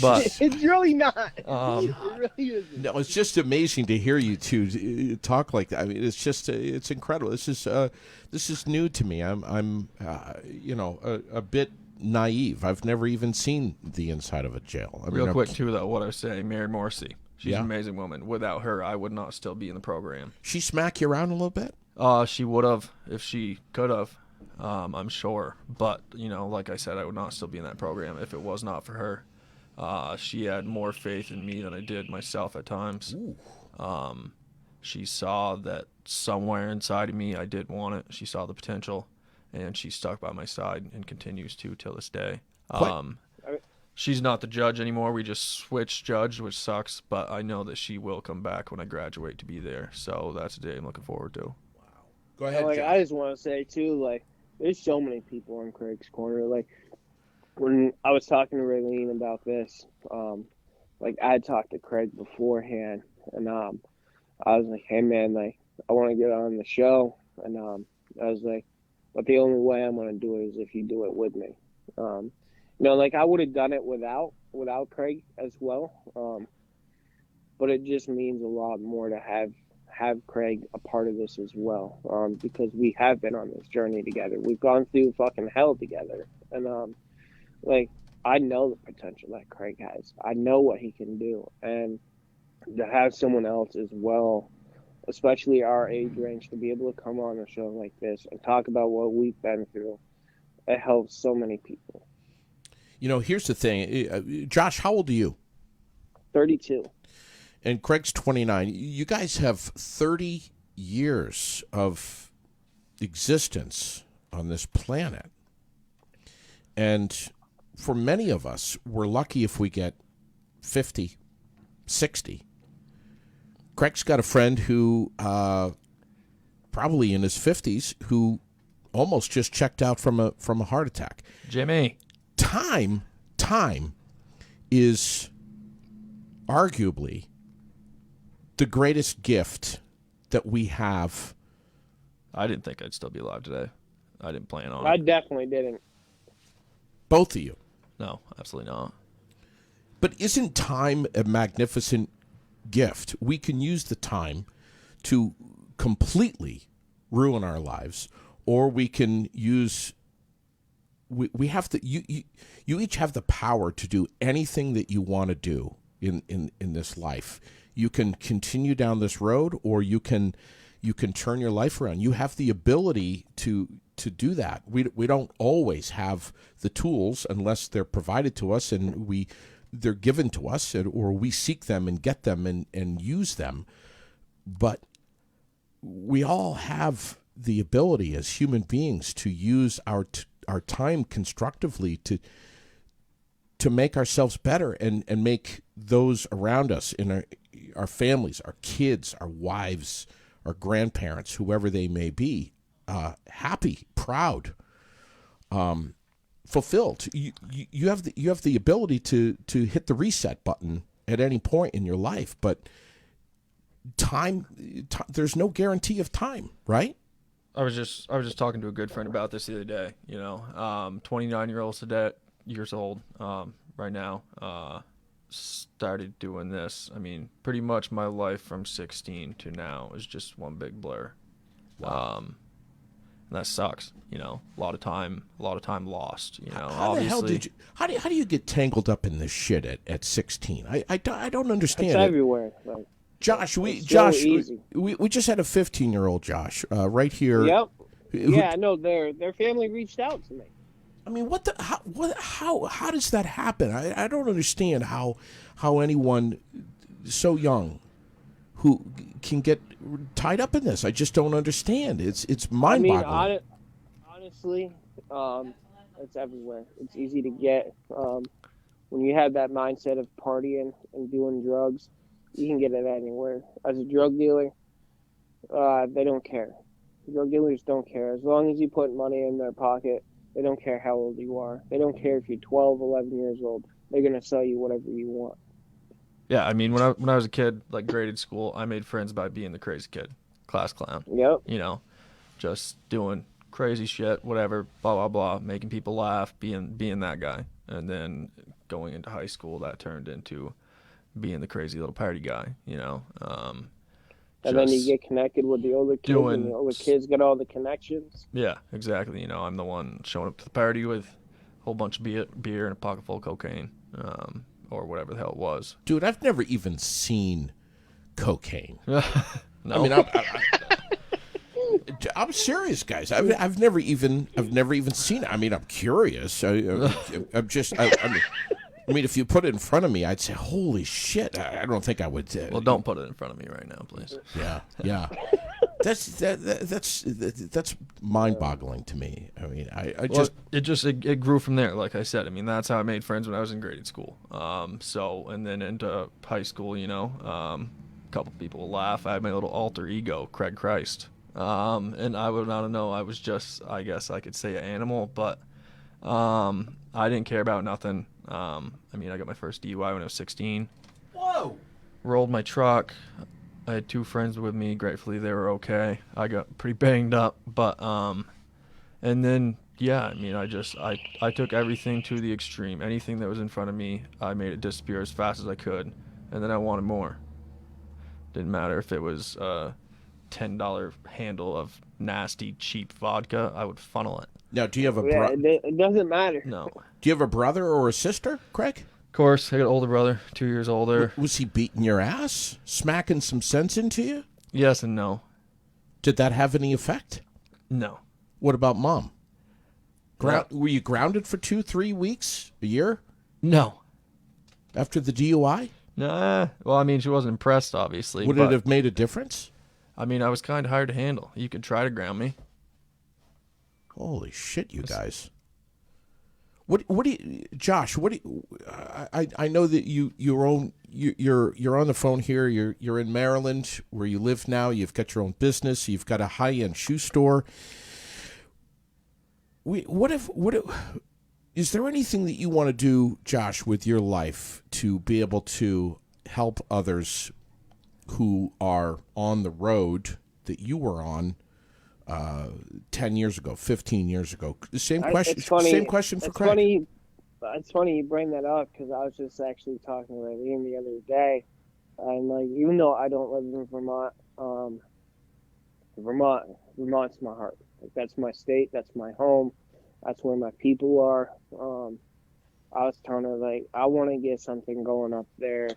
[SPEAKER 2] But
[SPEAKER 3] It's really not. It really isn't.
[SPEAKER 1] No, it's just amazing to hear you two talk like that. I mean, it's just it's incredible. This is new to me. I'm a bit naive. I've never even seen the inside of a jail.
[SPEAKER 2] real quick too, though, what I was saying, Mary Morrissey, she's an amazing woman. Without her, I would not still be in the program.
[SPEAKER 1] She smack you around a little bit?
[SPEAKER 2] She would have if she could have. I'm sure, but like I said, I would not still be in that program if it was not for her. She had more faith in me than I did myself at times. She saw that somewhere inside of me I did want it. She saw the potential, and she stuck by my side and continues to till this day. She's not the judge anymore. We just switched judge, which sucks, but I know that she will come back when I graduate to be there. So that's a day I'm looking forward to.
[SPEAKER 1] Go ahead,
[SPEAKER 3] Like,
[SPEAKER 1] Josh.
[SPEAKER 3] I just want to say too, like, there's so many people in Craig's corner. Like, when I was talking to Raylene about this, like, I had talked to Craig beforehand, and I was like, hey man, like, I want to get on the show, and I was like, but the only way I'm going to do it is if you do it with me. Like, I would have done it without Craig as well, but it just means a lot more to have Craig a part of this as well, because we have been on this journey together. We've gone through fucking hell together, and like, I know the potential that Craig has. I know what he can do, and to have someone else as well, especially our age range, to be able to come on a show like this and talk about what we've been through, it helps so many people.
[SPEAKER 1] Here's the thing. Josh, how old are you?
[SPEAKER 3] 32.
[SPEAKER 1] And Craig's 29. You guys have 30 years of existence on this planet. And for many of us, we're lucky if we get 50, 60. Craig's got a friend who, probably in his 50s, who almost just checked out from a heart attack.
[SPEAKER 2] Jimmy.
[SPEAKER 1] Time is arguably the greatest gift that we have.
[SPEAKER 2] I didn't think I'd still be alive today. I didn't plan on
[SPEAKER 3] I
[SPEAKER 2] it.
[SPEAKER 3] definitely didn't.
[SPEAKER 1] Both of you.
[SPEAKER 2] No, absolutely not.
[SPEAKER 1] But isn't time a magnificent gift? We can use the time to completely ruin our lives, or we can use. We have to. You each have the power to do anything that you want to do in this life. You can continue down this road, or you can turn your life around. You have the ability to do that. We don't always have the tools unless they're provided to us, and they're given to us, or we seek them and get them and use them. But we all have the ability as human beings to use our time constructively to make ourselves better and make those around us in our families, our kids, our wives, our grandparents, whoever they may be, happy, proud, fulfilled. You have the ability to hit the reset button at any point in your life, but time there's no guarantee of time, right?
[SPEAKER 2] I was just talking to a good friend about this the other day. 29 years old right now. Started doing this. I mean, pretty much my life from 16 to now is just one big blur.
[SPEAKER 1] Wow.
[SPEAKER 2] And that sucks. A lot of time lost.
[SPEAKER 1] How the hell did you? How do you get tangled up in this shit at 16? I don't understand.
[SPEAKER 3] It's everywhere. Like,
[SPEAKER 1] Josh, we just had a 15-year-old Josh right here.
[SPEAKER 3] Yep. Yeah, no, their family reached out to me.
[SPEAKER 1] I mean, how does that happen? I don't understand how anyone so young who can get tied up in this. I just don't understand. It's mind-boggling.
[SPEAKER 3] I mean, honestly, it's everywhere. It's easy to get. When you have that mindset of partying and doing drugs, you can get it anywhere. As a drug dealer, they don't care. Drug dealers don't care. As long as you put money in their pocket, they don't care how old you are. They don't care if you're 12, 11 years old. They're going to sell you whatever you want.
[SPEAKER 2] Yeah, I mean, when I was a kid, like graded school, I made friends by being the crazy kid, class clown.
[SPEAKER 3] Yep.
[SPEAKER 2] Just doing crazy shit, whatever, blah, blah, blah, making people laugh, being that guy. And then going into high school, that turned into being the crazy little party guy,
[SPEAKER 3] And then you get connected with the older kids, and the older kids get all the connections.
[SPEAKER 2] Yeah, exactly. I'm the one showing up to the party with a whole bunch of beer and a pocket full of cocaine, or whatever the hell it was.
[SPEAKER 1] Dude, I've never even seen cocaine.
[SPEAKER 2] No.
[SPEAKER 1] I mean, I'm serious, guys. I've never even seen it. I mean, I'm curious. I mean, if you put it in front of me, I'd say, "Holy shit!" I don't think I would.
[SPEAKER 2] Well, don't put it in front of me right now, please.
[SPEAKER 1] Yeah. That's mind-boggling to me. I mean,
[SPEAKER 2] it grew from there. Like I said, I mean, that's how I made friends when I was in graded school. And then into high school, a couple people will laugh. I had my little alter ego, Craig Christ, and I don't know. I was just, I guess I could say, an animal, but I didn't care about nothing. I mean, I got my first DUI when I was 16.
[SPEAKER 1] Whoa!
[SPEAKER 2] Rolled my truck. I had two friends with me. Gratefully, they were okay. I got pretty banged up, but and then yeah, I mean, I took everything to the extreme. Anything that was in front of me, I made it disappear as fast as I could, and then I wanted more. Didn't matter if it was a $10 handle of nasty, cheap vodka. I would funnel it.
[SPEAKER 1] Now, do you have a brother?
[SPEAKER 3] It doesn't matter.
[SPEAKER 2] No.
[SPEAKER 1] Do you have a brother or a sister, Craig?
[SPEAKER 2] Of course, I got an older brother, 2 years older.
[SPEAKER 1] Was he beating your ass? Smacking some sense into you?
[SPEAKER 2] Yes and no.
[SPEAKER 1] Did that have any effect?
[SPEAKER 2] No.
[SPEAKER 1] What about mom?
[SPEAKER 2] No.
[SPEAKER 1] Were you grounded for 2-3 weeks? A year?
[SPEAKER 2] No.
[SPEAKER 1] After the DUI?
[SPEAKER 2] Nah. Well, I mean, she wasn't impressed, obviously.
[SPEAKER 1] Would it have made a difference?
[SPEAKER 2] I mean, I was kind of hard to handle. You could try to ground me.
[SPEAKER 1] Holy shit, you guys! What do you, Josh? What do you, I know that you're on the phone here. You're in Maryland, where you live now. You've got your own business. You've got a high-end shoe store. Is there anything that you want to do, Josh, with your life to be able to help others who are on the road that you were on 10 years ago, 15 years ago? Same question.
[SPEAKER 3] It's funny,
[SPEAKER 1] same question for
[SPEAKER 3] it's
[SPEAKER 1] Craig.
[SPEAKER 3] Funny, it's funny you bring that up because I was just actually talking to Eileen the other day, and like even though I don't live in Vermont, Vermont's my heart. Like that's my state, that's my home, that's where my people are. I was telling her like I want to get something going up there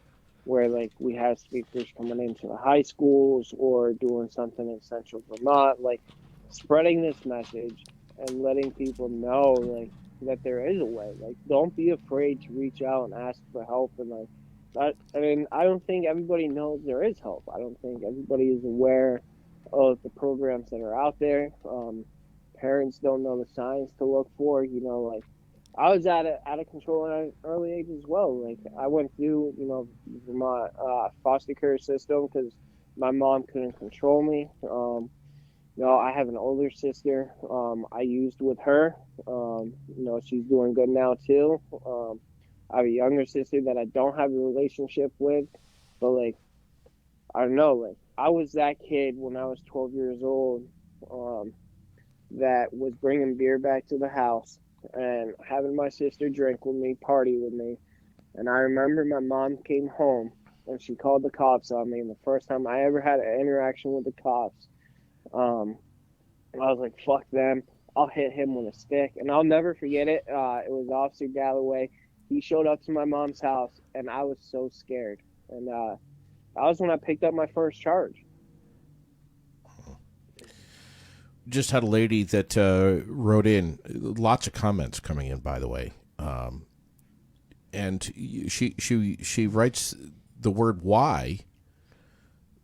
[SPEAKER 3] where like we have speakers coming into the high schools or doing something in central Vermont, like spreading this message and letting people know like that there is a way. Like don't be afraid to reach out and ask for help and like that. I mean, I don't think everybody knows there is help. I don't think everybody is aware of the programs that are out there. Parents don't know the signs to look for. You know, like I was out of control at an early age as well. Like I went through, Vermont foster care system because my mom couldn't control me. I have an older sister. I used with her. She's doing good now too. I have a younger sister that I don't have a relationship with, but like I don't know. Like I was that kid when I was 12 years old. That was bringing beer back to the house and having my sister drink with me, party with me. And I remember my mom came home and she called the cops on me. And the first time I ever had an interaction with the cops, I was like, fuck them. I'll hit him with a stick. And I'll never forget it. It was Officer Galloway. He showed up to my mom's house and I was so scared. And that was when I picked up my first charge.
[SPEAKER 1] Just had a lady that wrote in, lots of comments coming in, by the way, and she writes the word "why"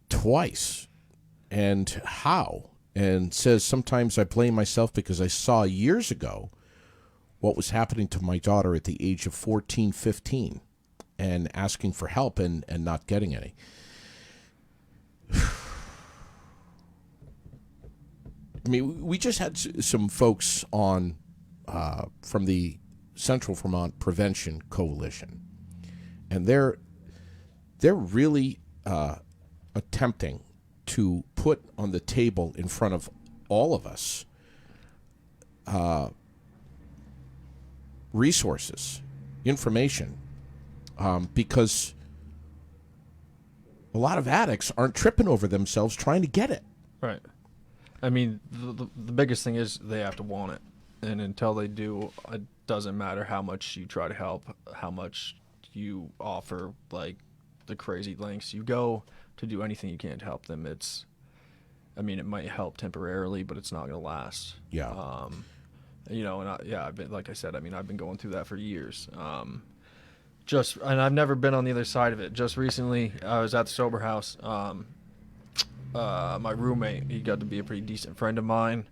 [SPEAKER 1] twice, and how, and says sometimes I blame myself because I saw years ago what was happening to my daughter at the age of 14, 15, and asking for help and not getting any. I mean, we just had some folks on from the Central Vermont Prevention Coalition, and they're really attempting to put on the table in front of all of us resources, information, because a lot of addicts aren't tripping over themselves trying to get it.
[SPEAKER 2] Right. I mean, the biggest thing is they have to want it. And until they do, it doesn't matter how much you try to help, how much you offer, like, the crazy lengths you go to do anything you can to help them. It might help temporarily, but it's not going to last.
[SPEAKER 1] Yeah.
[SPEAKER 2] I've been, like I said, I've been going through that for years. And I've never been on the other side of it. Just recently, I was at the sober house. My roommate, he got to be a pretty decent friend of mine.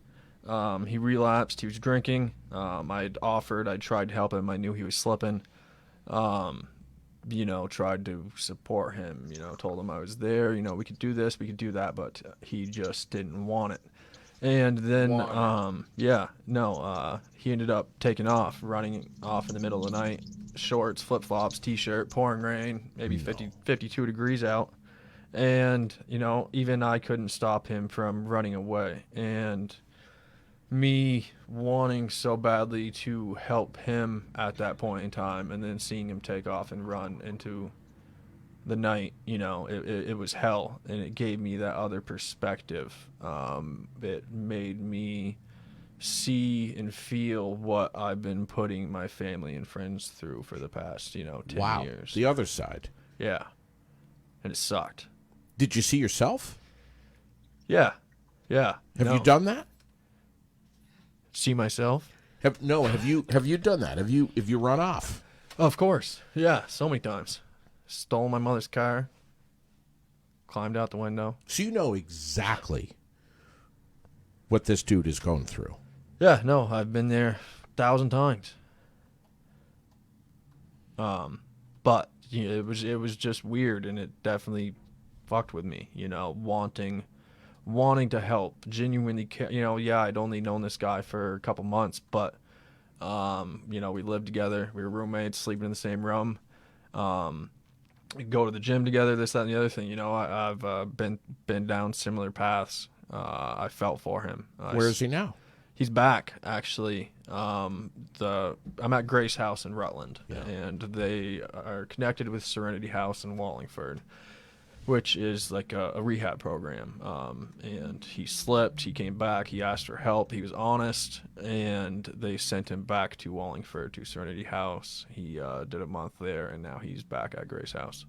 [SPEAKER 2] He relapsed. He was drinking. I'd tried to help him. I knew he was slipping. Tried to support him, told him I was there. We could do this, we could do that, but he just didn't want it. And then, he ended up taking off, running off in the middle of the night, shorts, flip-flops, t-shirt, pouring rain, maybe 52 degrees out. And, even I couldn't stop him from running away. And me wanting so badly to help him at that point in time and then seeing him take off and run into the night, it was hell. And it gave me that other perspective. It made me see and feel what I've been putting my family and friends through for the past, 10 years.
[SPEAKER 1] The other side.
[SPEAKER 2] Yeah. And it sucked.
[SPEAKER 1] Did you see yourself?
[SPEAKER 2] Yeah. Yeah.
[SPEAKER 1] Have you done that?
[SPEAKER 2] See myself?
[SPEAKER 1] Have you done that? Have you run off?
[SPEAKER 2] Of course. Yeah, so many times. Stole my mother's car. Climbed out the window.
[SPEAKER 1] So you know exactly what this dude is going through.
[SPEAKER 2] Yeah, no, I've been there 1,000 times. But it was just weird, and it definitely fucked with me, wanting to help, genuinely care. I'd only known this guy for a couple months, but we lived together, we were roommates, sleeping in the same room, we go to the gym together, this, that, and the other thing. I've been down similar paths. I felt for him.
[SPEAKER 1] Where is he now?
[SPEAKER 2] He's back, actually. I'm at Grace House in Rutland,
[SPEAKER 1] Yeah.
[SPEAKER 2] and they are connected with Serenity House in Wallingford, which is like a rehab program. And he slipped. He came back. He asked for help. He was honest, and they sent him back to Wallingford to Serenity House. He did a month there, and now he's back at Grace House.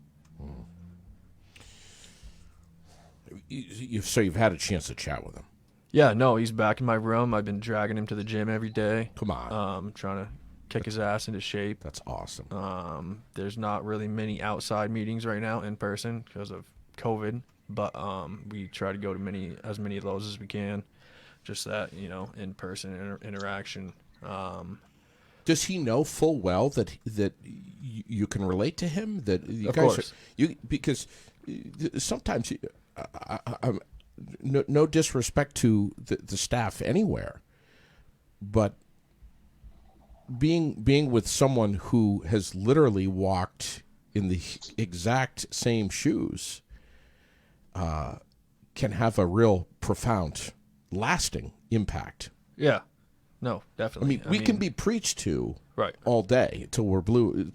[SPEAKER 1] So you've had a chance to chat with him.
[SPEAKER 2] Yeah, no, he's back in my room. I've been dragging him to the gym every day.
[SPEAKER 1] Come on.
[SPEAKER 2] Trying to kick his ass into shape.
[SPEAKER 1] That's awesome.
[SPEAKER 2] There's not really many outside meetings right now in person because of COVID, but we try to go to as many of those as we can. Just that, in person interaction.
[SPEAKER 1] Does he know full well that you can relate to him? That you
[SPEAKER 2] Of
[SPEAKER 1] guys
[SPEAKER 2] course.
[SPEAKER 1] Because sometimes no disrespect to the staff anywhere, but being with someone who has literally walked in the exact same shoes can have a real profound, lasting impact.
[SPEAKER 2] Yeah. No,
[SPEAKER 1] I
[SPEAKER 2] definitely.
[SPEAKER 1] mean, we can be preached to
[SPEAKER 2] right
[SPEAKER 1] all day till we're blue.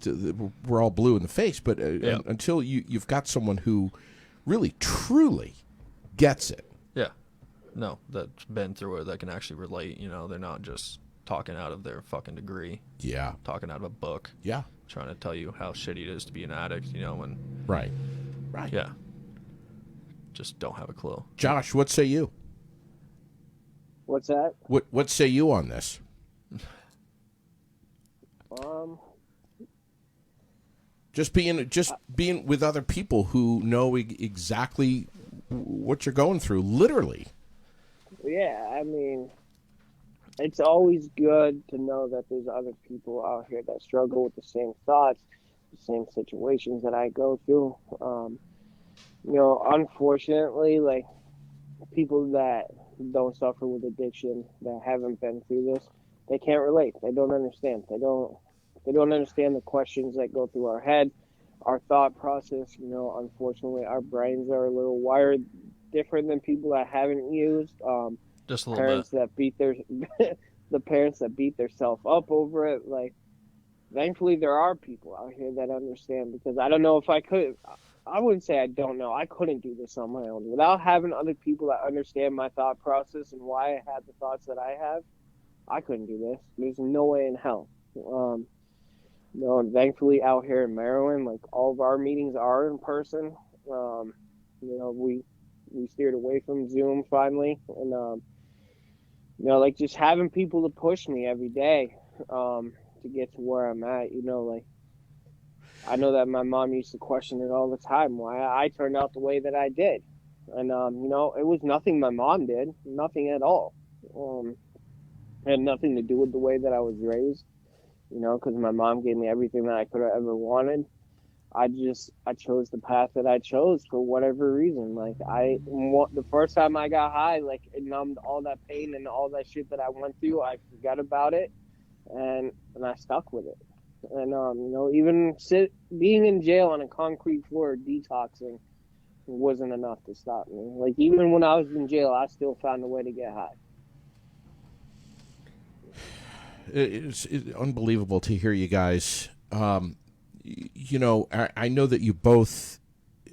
[SPEAKER 1] We're all blue in the face, but
[SPEAKER 2] Yeah.
[SPEAKER 1] until you've got someone who really, truly gets it.
[SPEAKER 2] Yeah. No, that's been through it, that can actually relate. They're not just talking out of their fucking degree,
[SPEAKER 1] Yeah.
[SPEAKER 2] talking out of a book,
[SPEAKER 1] Yeah.
[SPEAKER 2] trying to tell you how shitty it is to be an addict, and
[SPEAKER 1] Right.
[SPEAKER 2] yeah, just don't have a clue.
[SPEAKER 1] Josh, what say you?
[SPEAKER 3] What's that?
[SPEAKER 1] What say you on this? Just being with other people who know exactly what you're going through, literally.
[SPEAKER 3] Yeah, I mean, it's always good to know that there's other people out here that struggle with the same thoughts, the same situations that I go through. Unfortunately, like, people that don't suffer with addiction, that haven't been through this, they can't relate. They don't understand. They don't understand the questions that go through our head, our thought process. Unfortunately, our brains are a little wired different than people that haven't used.
[SPEAKER 2] Just a little
[SPEAKER 3] Parents
[SPEAKER 2] bit.
[SPEAKER 3] that beat the parents that beat themselves up over it. Like, thankfully, there are people out here that understand, because I don't know if I could. I wouldn't say I don't know. I couldn't do this on my own without having other people that understand my thought process and why I had the thoughts that I have. I couldn't do this. There's no way in hell. And thankfully out here in Maryland, like, all of our meetings are in person. We steered away from Zoom finally, and like, just having people to push me every day to get to where I'm at. Like, I know that my mom used to question it all the time, why I turned out the way that I did, and it was nothing my mom did, nothing at all. It had nothing to do with the way that I was raised. Because my mom gave me everything that I could have ever wanted. I chose the path that I chose for whatever reason. Like, the first time I got high, like, it numbed all that pain and all that shit that I went through. I forgot about it, and I stuck with it. And even being in jail on a concrete floor detoxing wasn't enough to stop me. Like, even when I was in jail, I still found a way to get high.
[SPEAKER 1] It's unbelievable to hear you guys. I know that you both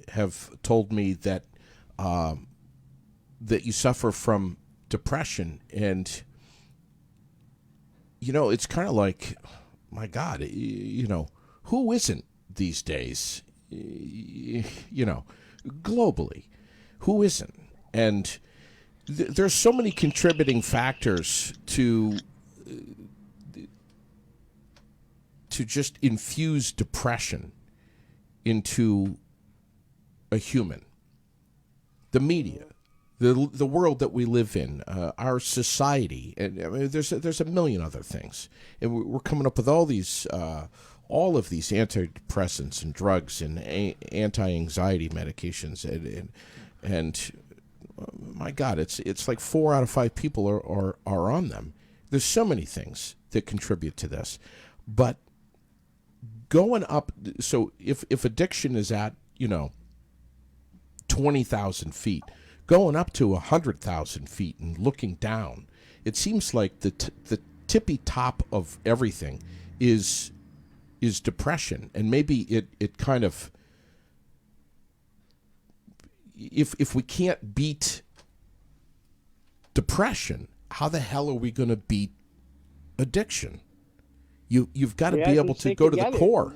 [SPEAKER 1] have told me that that you suffer from depression, and it's kind of like, my God, who isn't these days? Globally, who isn't? And there's so many contributing factors to just infuse depression into a human. The media, the world that we live in, our society, and I mean, there's a million other things, and we're coming up with all of these antidepressants and drugs and anti-anxiety medications, and my God, it's like 4 out of 5 people are on them. There's so many things that contribute to this, but going up. So if addiction is at 20,000 feet, going up to 100,000 feet and looking down, it seems like the tippy top of everything is depression, and maybe it kind of, if we can't beat depression, how the hell are we going to beat addiction? You've got to be able to go to the core.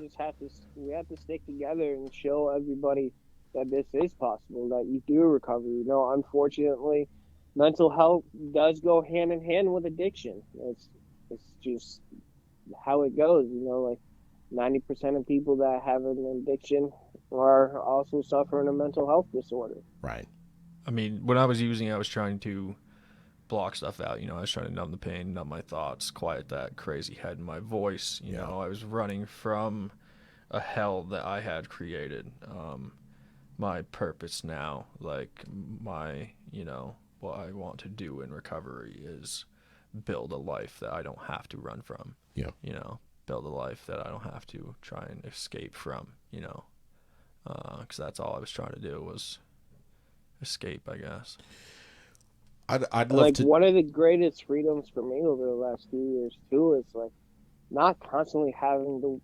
[SPEAKER 3] We have to stick together and show everybody that this is possible, that you do recover. You know, unfortunately, mental health does go hand in hand with addiction. It's just how it goes. You know, like 90% of people that have an addiction are also suffering a mental health disorder.
[SPEAKER 1] Right.
[SPEAKER 2] I mean, when I was using it, I was trying to block stuff out. You know, I was trying to numb the pain, numb my thoughts, quiet that crazy head in my voice. You know, I was running from a hell that I had created. My purpose now, like my, you know, what I want to do in recovery is build a life that I don't have to run from.
[SPEAKER 1] Yeah.
[SPEAKER 2] You know, build a life that I don't have to try and escape from, you know, because that's all I was trying to do was escape, I guess.
[SPEAKER 1] I'd love to.
[SPEAKER 3] One of the greatest freedoms for me over the last few years too is like not constantly having to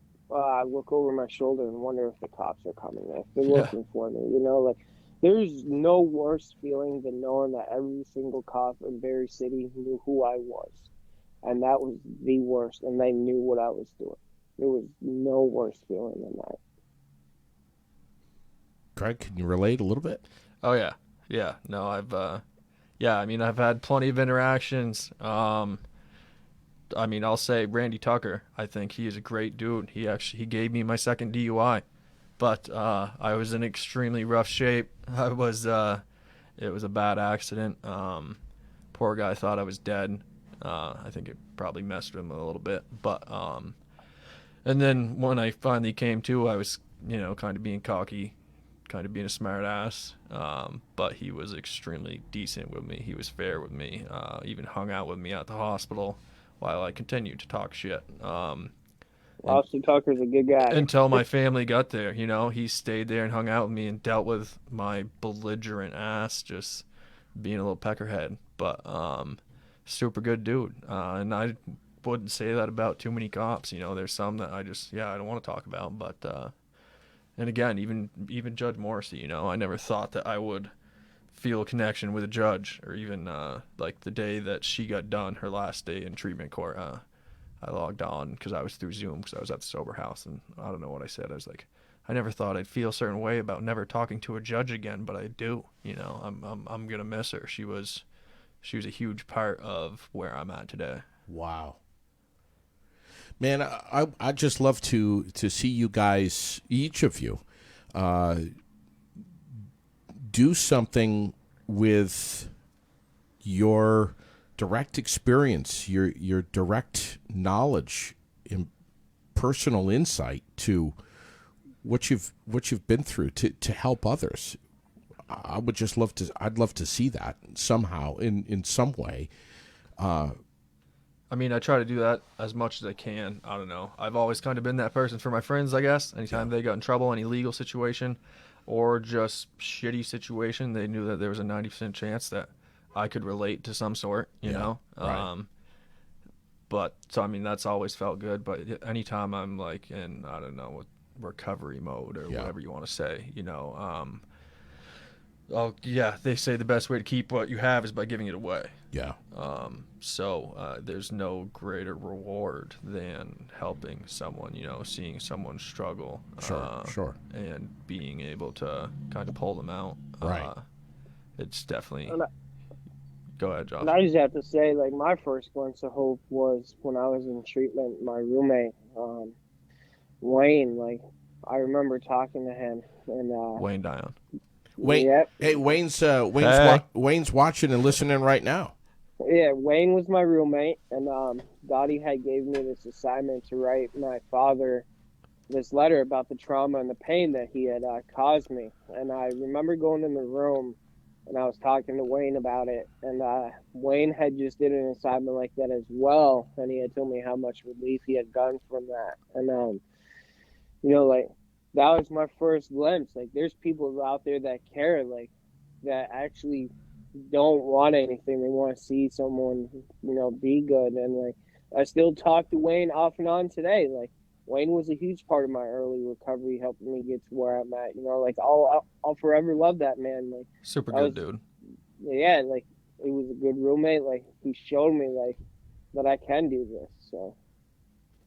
[SPEAKER 3] look over my shoulder and wonder if the cops are coming, if they're looking for me. You know, like there's no worse feeling than knowing that every single cop in Berry City knew who I was, and that was the worst, and they knew what I was doing. There was no worse feeling than that.
[SPEAKER 1] Craig, can you relate a little bit?
[SPEAKER 2] Oh yeah. No, I mean, I've had plenty of interactions. I mean, I'll say Randy Tucker. I think he is a great dude. He gave me my second DUI, but I was in extremely rough shape. It was a bad accident. Poor guy thought I was dead. I think it probably messed with him a little bit. But and then when I finally came to, I was, you know, kind of being cocky, kind of being a smart ass. But he was extremely decent with me. He was fair with me. Even hung out with me at the hospital while I continued to talk shit.
[SPEAKER 3] Austin Tucker's a good guy.
[SPEAKER 2] Until my family got there, you know, he stayed there and hung out with me and dealt with my belligerent ass just being a little peckerhead. But super good dude. And I wouldn't say that about too many cops. You know, there's some that I don't want to talk about. But and again, even Judge Morrissey, you know, I never thought that I would feel a connection with a judge, or even like the day that she got done, her last day in treatment court, I logged on because I was through Zoom because I was at the sober house, and I don't know what I said. I was like, I never thought I'd feel a certain way about never talking to a judge again, but I do. You know, I'm gonna miss her. She was a huge part of where I'm at today.
[SPEAKER 1] Wow. Man, I'd just love to see you guys, each of you, do something with your direct experience, your direct knowledge, and personal insight to what you've been through to help others. I'd love to see that somehow in some way.
[SPEAKER 2] I mean, I try to do that as much as I can. I don't know. I've always kind of been that person for my friends, I guess. Anytime they got in trouble, any legal situation or just shitty situation, they knew that there was a 90% chance that I could relate to some sort, you know?
[SPEAKER 1] Right.
[SPEAKER 2] But, so, I mean, that's always felt good. But anytime I'm, like, in, I don't know, recovery mode or whatever you want to say, you know, they say the best way to keep what you have is by giving it away.
[SPEAKER 1] Yeah.
[SPEAKER 2] So there's no greater reward than helping someone, you know, seeing someone struggle.
[SPEAKER 1] Sure.
[SPEAKER 2] And being able to kind of pull them out.
[SPEAKER 1] Right.
[SPEAKER 2] It's definitely... Go ahead, Josh.
[SPEAKER 3] And I just have to say, like, my first glimpse of hope was when I was in treatment. My roommate, Wayne, like, I remember talking to him. And
[SPEAKER 2] Wayne Dion.
[SPEAKER 1] Wayne,
[SPEAKER 3] yep.
[SPEAKER 1] Hey, Wayne's watching and listening right now.
[SPEAKER 3] Yeah, Wayne was my roommate, and Dottie had gave me this assignment to write my father this letter about the trauma and the pain that he had caused me. And I remember going in the room, and I was talking to Wayne about it, and Wayne had just did an assignment like that as well, and he had told me how much relief he had gotten from that. And you know, like, that was my first glimpse. Like, there's people out there that care. Like, that actually don't want anything. They want to see someone, be good. And like, I still talk to Wayne off and on today. Like, Wayne was a huge part of my early recovery, helping me get to where I'm at. Like I'll forever love that man. Like,
[SPEAKER 2] Super good dude.
[SPEAKER 3] Yeah, like he was a good roommate. Like he showed me like that I can do this. So.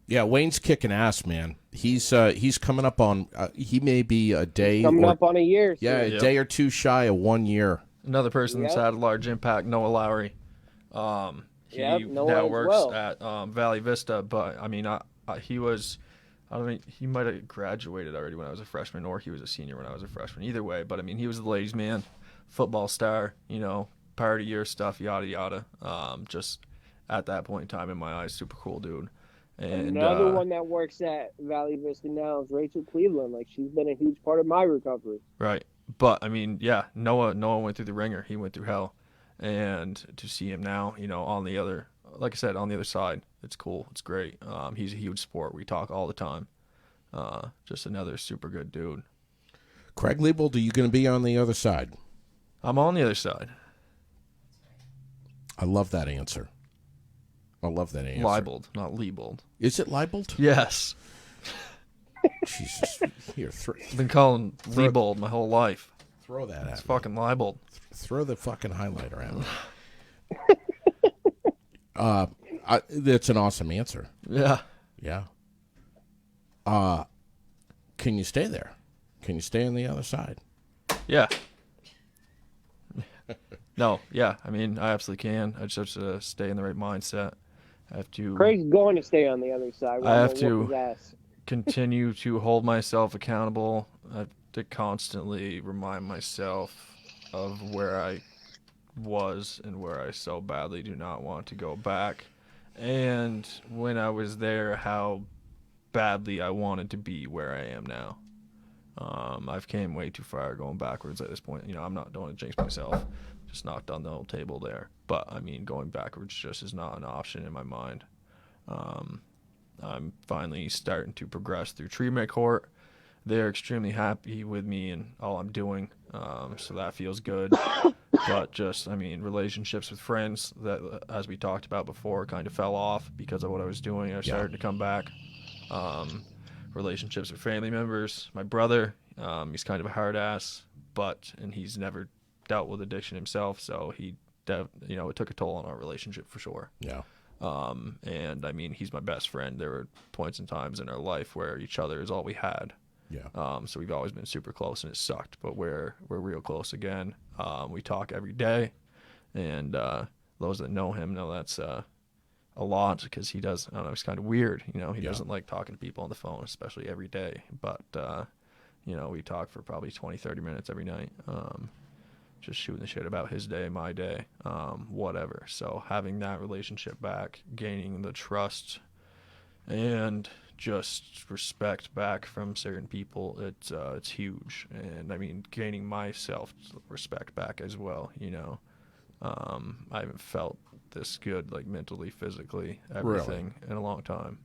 [SPEAKER 1] Yeah, Wayne's kicking ass, man. He's coming up on he may be a day
[SPEAKER 3] coming up on a year.
[SPEAKER 1] Yeah, a day or two shy of 1 year.
[SPEAKER 2] Another person that's had a large impact, Noah Lowry. He now works at Valley Vista, but I mean, he might have graduated already when I was a freshman, or he was a senior when I was a freshman. Either way, but I mean, he was the ladies' man, football star, party year stuff, yada yada. Just at that point in time, in my eyes, super cool dude. And
[SPEAKER 3] another one that works at Valley Vista now is Rachel Cleveland. Like, she's been a huge part of my recovery.
[SPEAKER 2] Right. But I mean, yeah, Noah went through the ringer. He went through hell. And to see him now, on the other, like I said, on the other side, it's cool. It's great. He's a huge sport. We talk all the time. Just another super good dude.
[SPEAKER 1] Craig Leibold, are you going to be on the other side?
[SPEAKER 2] I'm on the other side.
[SPEAKER 1] I love that answer.
[SPEAKER 2] Leibold, not Leibold.
[SPEAKER 1] Is it Leibold?
[SPEAKER 2] Yes.
[SPEAKER 1] Jesus. Here,
[SPEAKER 2] I've been calling Leibold my whole life.
[SPEAKER 1] Throw that at me.
[SPEAKER 2] It's fucking Leibold.
[SPEAKER 1] Throw the fucking highlighter at me. That's an awesome answer.
[SPEAKER 2] Yeah.
[SPEAKER 1] Yeah. Can you stay there? Can you stay on the other side?
[SPEAKER 2] Yeah. No, yeah. I mean, I absolutely can. I just have to stay in the right mindset. I have to.
[SPEAKER 3] Craig's going to stay on the other side.
[SPEAKER 2] I have to continue to hold myself accountable. I have to constantly remind myself of where I was and where I so badly do not want to go back. And when I was there, how badly I wanted to be where I am now. I've came way too far going backwards at this point. I'm not doing to jinx myself. Just knocked on the old table there. But, I mean, going backwards just is not an option in my mind. I'm finally starting to progress through treatment court. They're extremely happy with me and all I'm doing, so that feels good. But just, I mean, relationships with friends that, as we talked about before, kind of fell off because of what I was doing. I started to come back. Relationships with family members. My brother, he's kind of a hard ass, and he's never dealt with addiction himself, so it took a toll on our relationship for sure.
[SPEAKER 1] Yeah.
[SPEAKER 2] And I mean, he's my best friend. There were points and times in our life where each other is all we had.
[SPEAKER 1] Yeah.
[SPEAKER 2] So we've always been super close, and it sucked, but we're real close again. We talk every day, and those that know him know that's a lot, because he does. I don't know, he's kind of weird. He doesn't like talking to people on the phone, especially every day. But we talk for probably 20-30 minutes every night. Just shooting the shit about his day, my day, whatever. So having that relationship back, gaining the trust and just respect back from certain people, it's huge. And I mean, gaining my self-respect back as well, I haven't felt this good, like mentally, physically, everything in a long time.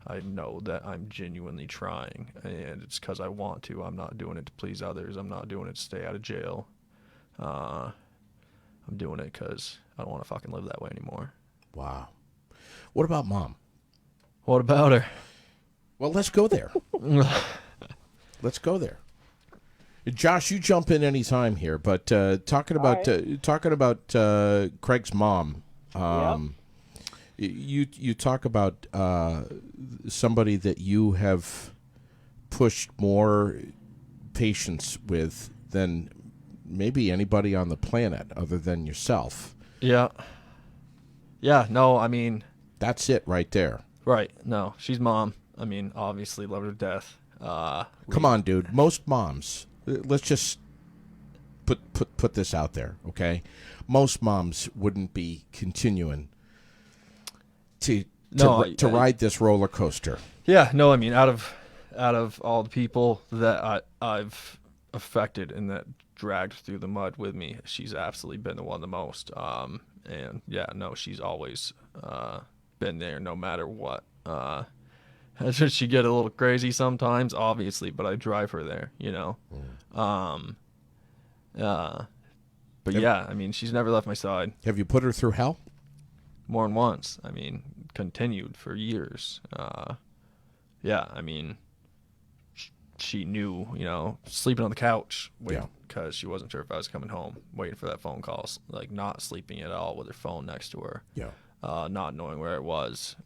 [SPEAKER 2] I know that I'm genuinely trying, and it's because I want to. I'm not doing it to please others. I'm not doing it to stay out of jail. I'm doing it because I don't want to fucking live that way anymore.
[SPEAKER 1] Wow. What about Mom?
[SPEAKER 2] What about her?
[SPEAKER 1] Well, let's go there. Let's go there. Josh, you jump in any time here, but talking about Craig's mom. You talk about somebody that you have pushed more patience with than maybe anybody on the planet other than yourself.
[SPEAKER 2] Yeah. Yeah, no, I mean...
[SPEAKER 1] That's it right there.
[SPEAKER 2] Right, no, she's Mom. I mean, obviously love her to death.
[SPEAKER 1] Come on, dude. Most moms, let's just put this out there, okay? Most moms wouldn't be continuing to ride this roller coaster.
[SPEAKER 2] Yeah, no, I mean, out of all the people that I've affected and that dragged through the mud with me, she's absolutely been the one the most. And yeah, no, she's always been there no matter what. She get a little crazy sometimes, obviously, but I drive her there, But yeah, I mean, she's never left my side.
[SPEAKER 1] Have you put her through hell?
[SPEAKER 2] More than once. I mean, continued for years. Yeah, I mean, she knew, sleeping on the couch, because she wasn't sure if I was coming home, waiting for that phone call, like not sleeping at all with her phone next to her, not knowing where it was.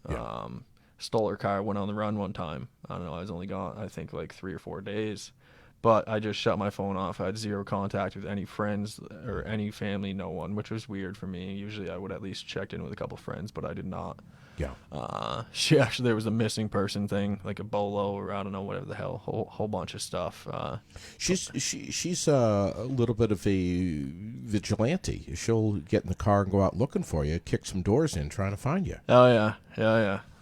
[SPEAKER 2] Stole her car, went on the run one time. I don't know, I was only gone, I think, like 3 or 4 days. But I just shut my phone off. I had zero contact with any friends or any family, no one, which was weird for me. Usually I would at least check in with a couple friends, but I did not.
[SPEAKER 1] Yeah.
[SPEAKER 2] There was a missing person thing, like a bolo or I don't know, whatever the hell, whole bunch of stuff.
[SPEAKER 1] She's a little bit of a vigilante. She'll get in the car and go out looking for you, kick some doors in, trying to find you.
[SPEAKER 2] Oh, yeah.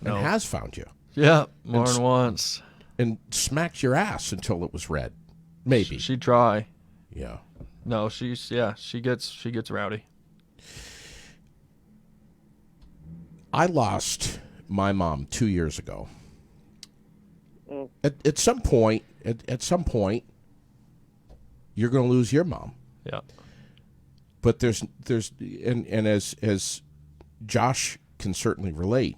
[SPEAKER 2] No.
[SPEAKER 1] And has found you.
[SPEAKER 2] Yeah, more than once.
[SPEAKER 1] And smacked your ass until it was red. Maybe.
[SPEAKER 2] She'd try.
[SPEAKER 1] Yeah.
[SPEAKER 2] No, she gets rowdy.
[SPEAKER 1] I lost my mom 2 years ago.
[SPEAKER 3] Mm.
[SPEAKER 1] At some point, you're going to lose your mom.
[SPEAKER 2] Yeah.
[SPEAKER 1] But there's and as Josh can certainly relate,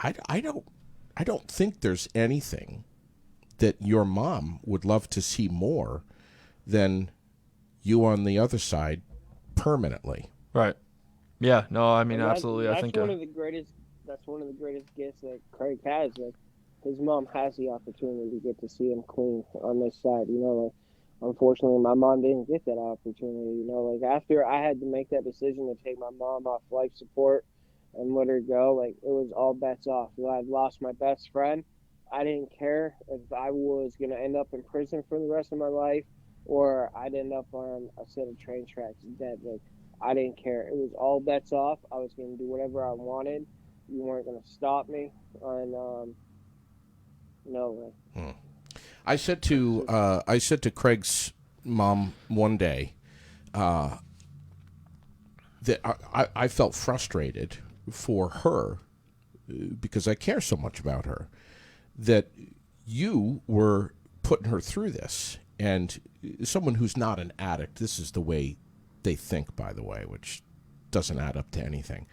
[SPEAKER 1] I don't think there's anything that your mom would love to see more than you on the other side permanently.
[SPEAKER 2] Right. Yeah. No, I mean,
[SPEAKER 3] And
[SPEAKER 2] absolutely.
[SPEAKER 3] That's
[SPEAKER 2] I think
[SPEAKER 3] one of the greatest gifts that Craig has. Like, his mom has the opportunity to get to see him clean on this side. Like, unfortunately, my mom didn't get that opportunity. Like, after I had to make that decision to take my mom off life support and let her go, like, it was all bets off. I'd lost my best friend. I didn't care if I was going to end up in prison for the rest of my life or I'd end up on a set of train tracks dead. Like, I didn't care. It was all bets off. I was going to do whatever I wanted. You weren't going to stop me. And no way.
[SPEAKER 1] I said to Craig's mom one day that I felt frustrated for her because I care so much about her, that you were putting her through this. And someone who's not an addict, this is the way they think, by the way, which doesn't add up to anything.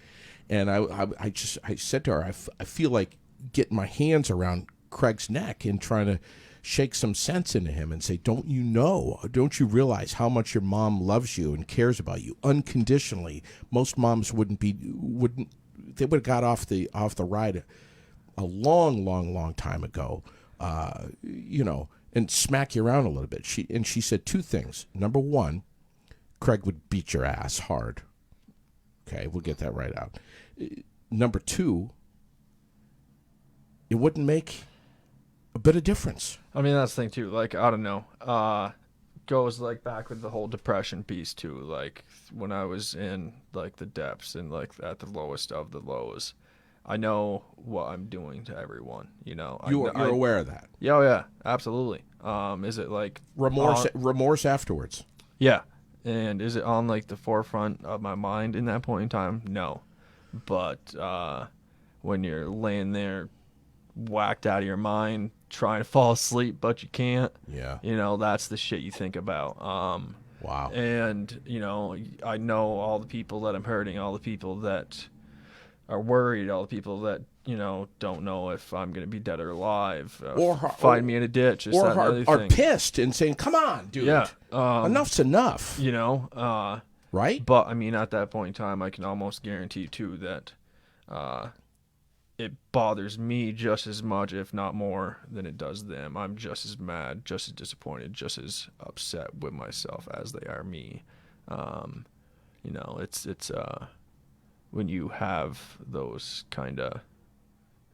[SPEAKER 1] And I said to her, I feel like getting my hands around Craig's neck and trying to shake some sense into him and say, don't you realize how much your mom loves you and cares about you unconditionally? Most moms they would have got off the ride a long time ago, and smack you around a little bit. She said 2 things. Number 1, Craig would beat your ass hard. Okay, we'll get that right out. Number 2, it wouldn't make a bit of difference.
[SPEAKER 2] I mean, that's the thing too. Like, I don't know. Goes like back with the whole depression piece too. Like, when I was in like the depths and like at the lowest of the lows, I know what I'm doing to everyone. You're
[SPEAKER 1] aware of that.
[SPEAKER 2] Yeah, yeah, absolutely. Is it like
[SPEAKER 1] remorse afterwards?
[SPEAKER 2] Yeah. And is it on like the forefront of my mind in that point in time? No. But when you're laying there whacked out of your mind trying to fall asleep but you can't, that's the shit you think about.
[SPEAKER 1] Wow.
[SPEAKER 2] And I know all the people that I'm hurting, all the people that are worried, all the people that don't know if I'm going to be dead or alive, or find me in a ditch, or
[SPEAKER 1] are pissed and saying, come on, dude, enough's enough, right?
[SPEAKER 2] But I mean, at that point in time, I can almost guarantee too that it bothers me just as much, if not more, than it does them. I'm just as mad, just as disappointed, just as upset with myself as they are me. It's when you have those kind of,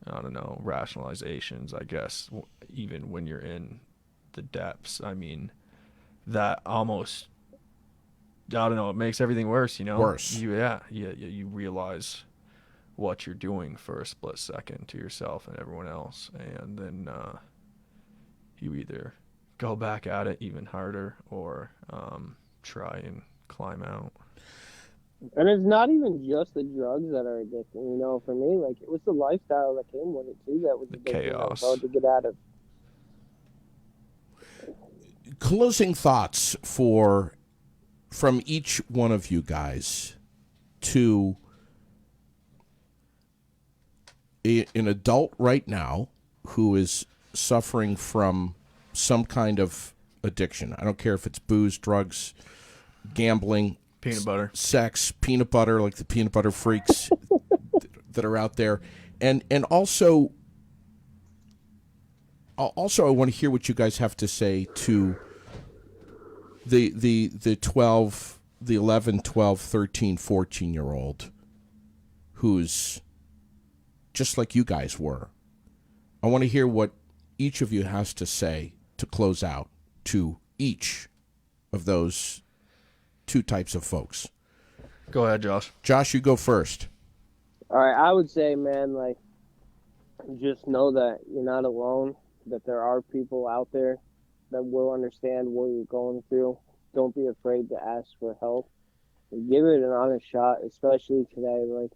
[SPEAKER 2] I don't know, rationalizations, I guess, even when you're in the depths. I mean, that almost, I don't know, it makes everything worse,
[SPEAKER 1] Worse.
[SPEAKER 2] You realize what you're doing for a split second to yourself and everyone else, and then you either go back at it even harder or try and climb out.
[SPEAKER 3] And it's not even just the drugs that are addicting. For me, like, it was the lifestyle that came with it too. That was
[SPEAKER 2] the
[SPEAKER 3] addicting.
[SPEAKER 2] chaos.
[SPEAKER 3] That was hard to get out of.
[SPEAKER 1] Closing thoughts for from each one of you guys to an adult right now who is suffering from some kind of addiction. I don't care if it's booze, drugs, gambling,
[SPEAKER 2] Peanut butter.
[SPEAKER 1] sex, peanut butter, like the peanut butter freaks that are out there. And also I want to hear what you guys have to say to the 12, the 11, 12, 13, 14-year-old who's just like you guys were. I want to hear what each of you has to say to close out to each of those two types of folks.
[SPEAKER 2] Go ahead, Josh.
[SPEAKER 1] Josh, you go first.
[SPEAKER 3] All right, I would say, man, like, just know that you're not alone, that there are people out there that will understand what you're going through. Don't be afraid to ask for help. And give it an honest shot, especially today. Like,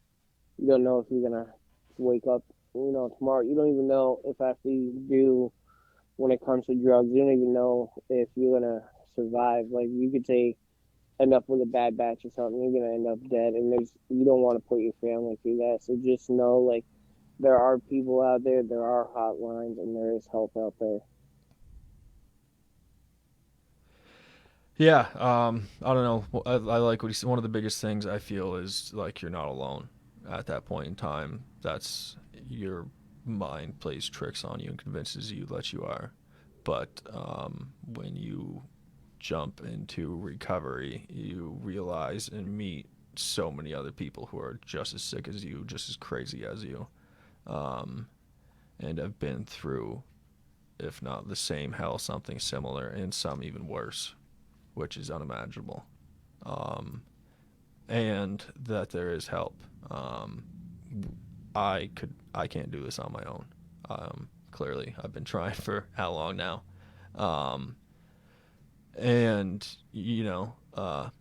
[SPEAKER 3] you don't know if you're going to wake up, tomorrow. You don't even know if after you do, when it comes to drugs, you don't even know if you're going to survive. Like, you could end up with a bad batch or something. You're going to end up dead, and you don't want to put your family through that. So just know, like, there are people out there, there are hotlines, and there is help out there.
[SPEAKER 2] Yeah, I don't know. I like what he said. One of the biggest things I feel is, like, you're not alone at that point in time. That's your mind plays tricks on you and convinces you that you are. But when you jump into recovery, you realize and meet so many other people who are just as sick as you, just as crazy as you, and have been through, if not the same hell, something similar, and some even worse, which is unimaginable. And that there is help. I can't do this on my own. Clearly, I've been trying for how long now? And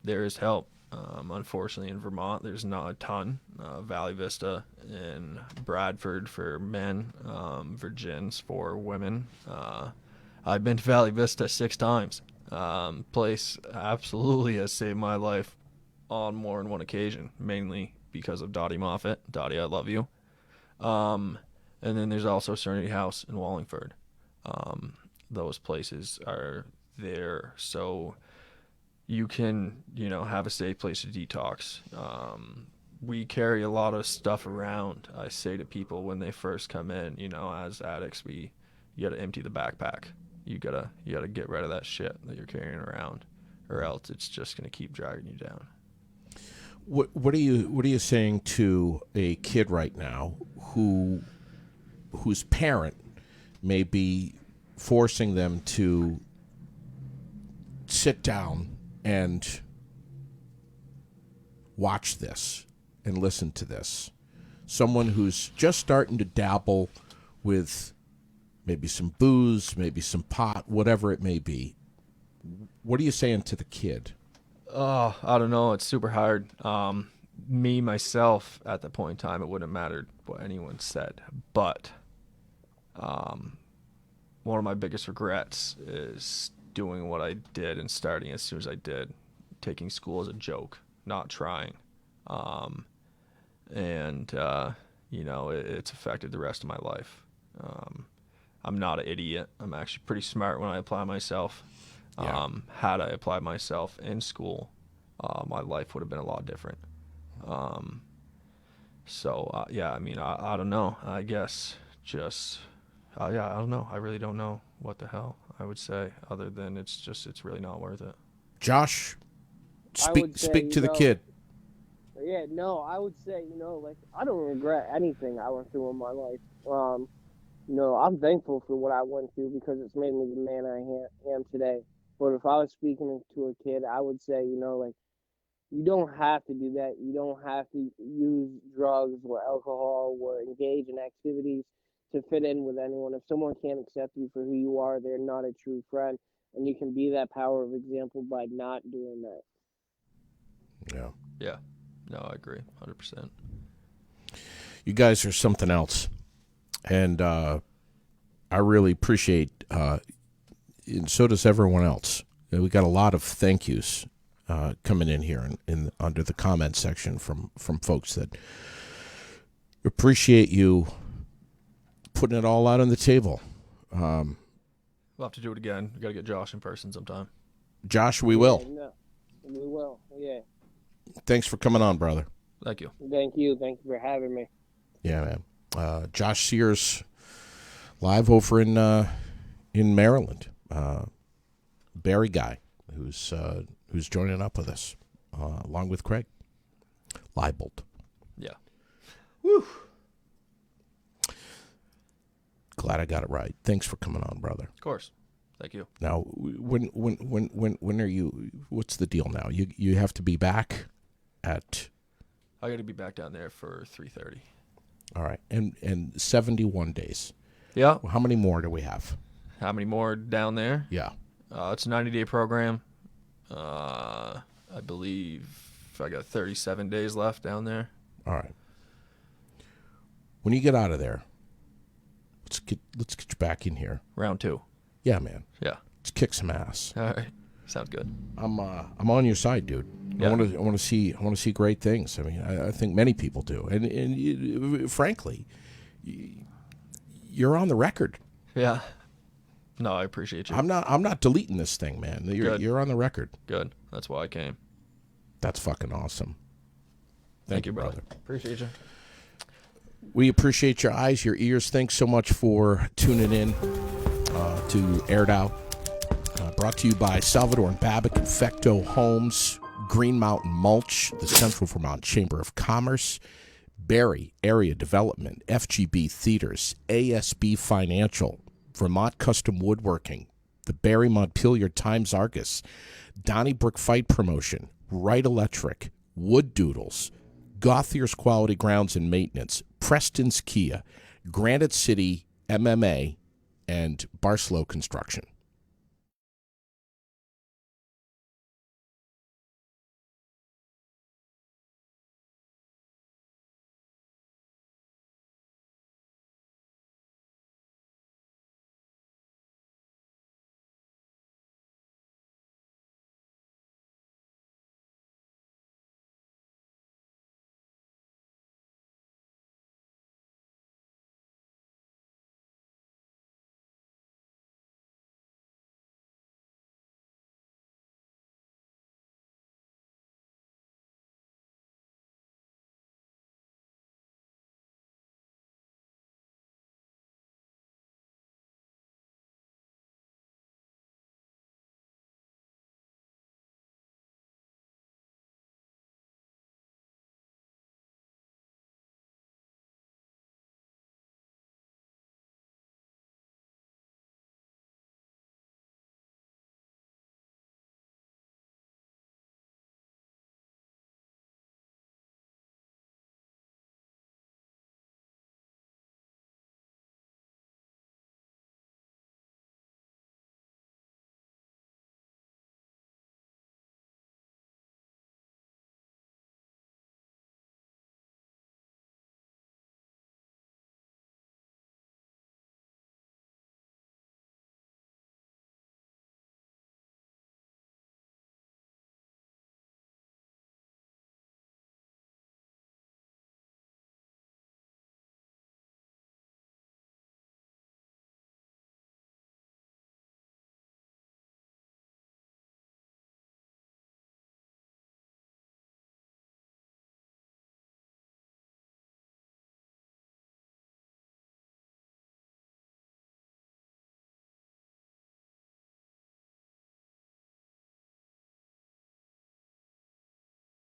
[SPEAKER 2] there is help. Unfortunately, in Vermont, there's not a ton. Valley Vista in Bradford for men, Virgins for women. I've been to Valley Vista 6 times. Place absolutely has saved my life on more than one occasion, mainly because of Dottie Moffat. Dottie, I love you. And then there's also Serenity House in Wallingford. Those places are there so you can, have a safe place to detox. We carry a lot of stuff around. I say to people when they first come in, as addicts, you got to empty the backpack. You gotta get rid of that shit that you're carrying around, or else it's just gonna keep dragging you down.
[SPEAKER 1] What are you saying to a kid right now whose parent may be forcing them to sit down and watch this and listen to this? Someone who's just starting to dabble with maybe some booze, maybe some pot, whatever it may be. What are you saying to the kid?
[SPEAKER 2] Oh, I don't know. It's super hard. Me, myself, at that point in time, it wouldn't have mattered what anyone said. But one of my biggest regrets is doing what I did and starting as soon as I did, taking school as a joke, not trying. It's affected the rest of my life. I'm not an idiot. I'm actually pretty smart when I apply myself.
[SPEAKER 1] Yeah.
[SPEAKER 2] Had I applied myself in school, my life would have been a lot different. I don't know. I guess I don't know. I really don't know what the hell I would say other than it's really not worth it.
[SPEAKER 1] Josh, speak to the kid.
[SPEAKER 3] Yeah, no, I would say, I don't regret anything I went through in my life. I'm thankful for what I went through because it's made me the man I am today. But if I was speaking to a kid, I would say, you don't have to do that. You don't have to use drugs or alcohol or engage in activities to fit in with anyone. If someone can't accept you for who you are, they're not a true friend. And you can be that power of example by not doing that.
[SPEAKER 1] Yeah.
[SPEAKER 2] Yeah. No, I agree 100%.
[SPEAKER 1] You guys are something else. And I really appreciate, and so does everyone else. We got a lot of thank yous coming in here in under the comment section from folks that appreciate you putting it all out on the table.
[SPEAKER 2] We'll have to do it again. We got to get Josh in person sometime.
[SPEAKER 1] Josh, we will.
[SPEAKER 3] Yeah, no, we will. Yeah.
[SPEAKER 1] Thanks for coming on, brother.
[SPEAKER 2] Thank you.
[SPEAKER 3] Thank you. Thank you for having me.
[SPEAKER 1] Yeah, man. Josh Sears, live over in Maryland. Barry guy, who's joining up with us, along with Craig. Leibold.
[SPEAKER 2] Yeah.
[SPEAKER 1] Woo. Glad I got it right. Thanks for coming on, brother.
[SPEAKER 2] Of course. Thank you.
[SPEAKER 1] Now, when are you? What's the deal now? You have to be back at.
[SPEAKER 2] I got to be back down there for 3:30.
[SPEAKER 1] All right, and 71 days.
[SPEAKER 2] Yeah.
[SPEAKER 1] Well, how many more do we have?
[SPEAKER 2] How many more down there?
[SPEAKER 1] Yeah.
[SPEAKER 2] It's a 90-day program. I believe I got 37 days left down there.
[SPEAKER 1] All right. When you get out of there, let's get you back in here.
[SPEAKER 2] Round 2.
[SPEAKER 1] Yeah, man.
[SPEAKER 2] Yeah.
[SPEAKER 1] Let's kick some ass.
[SPEAKER 2] All right. Sounds good.
[SPEAKER 1] I'm on your side, dude.
[SPEAKER 2] Yeah.
[SPEAKER 1] I want to see great things. I mean, I think many people do, and frankly, you're on the record.
[SPEAKER 2] Yeah. No, I appreciate you.
[SPEAKER 1] I'm not deleting this thing, man. You're on the record.
[SPEAKER 2] Good. That's why I came.
[SPEAKER 1] That's fucking awesome. Thank you, brother.
[SPEAKER 2] Appreciate you.
[SPEAKER 1] We appreciate your eyes, your ears. Thanks so much for tuning in to Aired Out. Brought to you by Salvador and Babbitt, Infecto Homes, Green Mountain Mulch, the Central Vermont Chamber of Commerce, Barrie Area Development, FGB Theaters, ASB Financial, Vermont Custom Woodworking, the Barrie Montpelier Times Argus, Donnybrook Fight Promotion, Wright Electric, Wood Doodles, Gauthier's Quality Grounds and Maintenance, Preston's Kia, Granite City MMA, and Barslow Construction.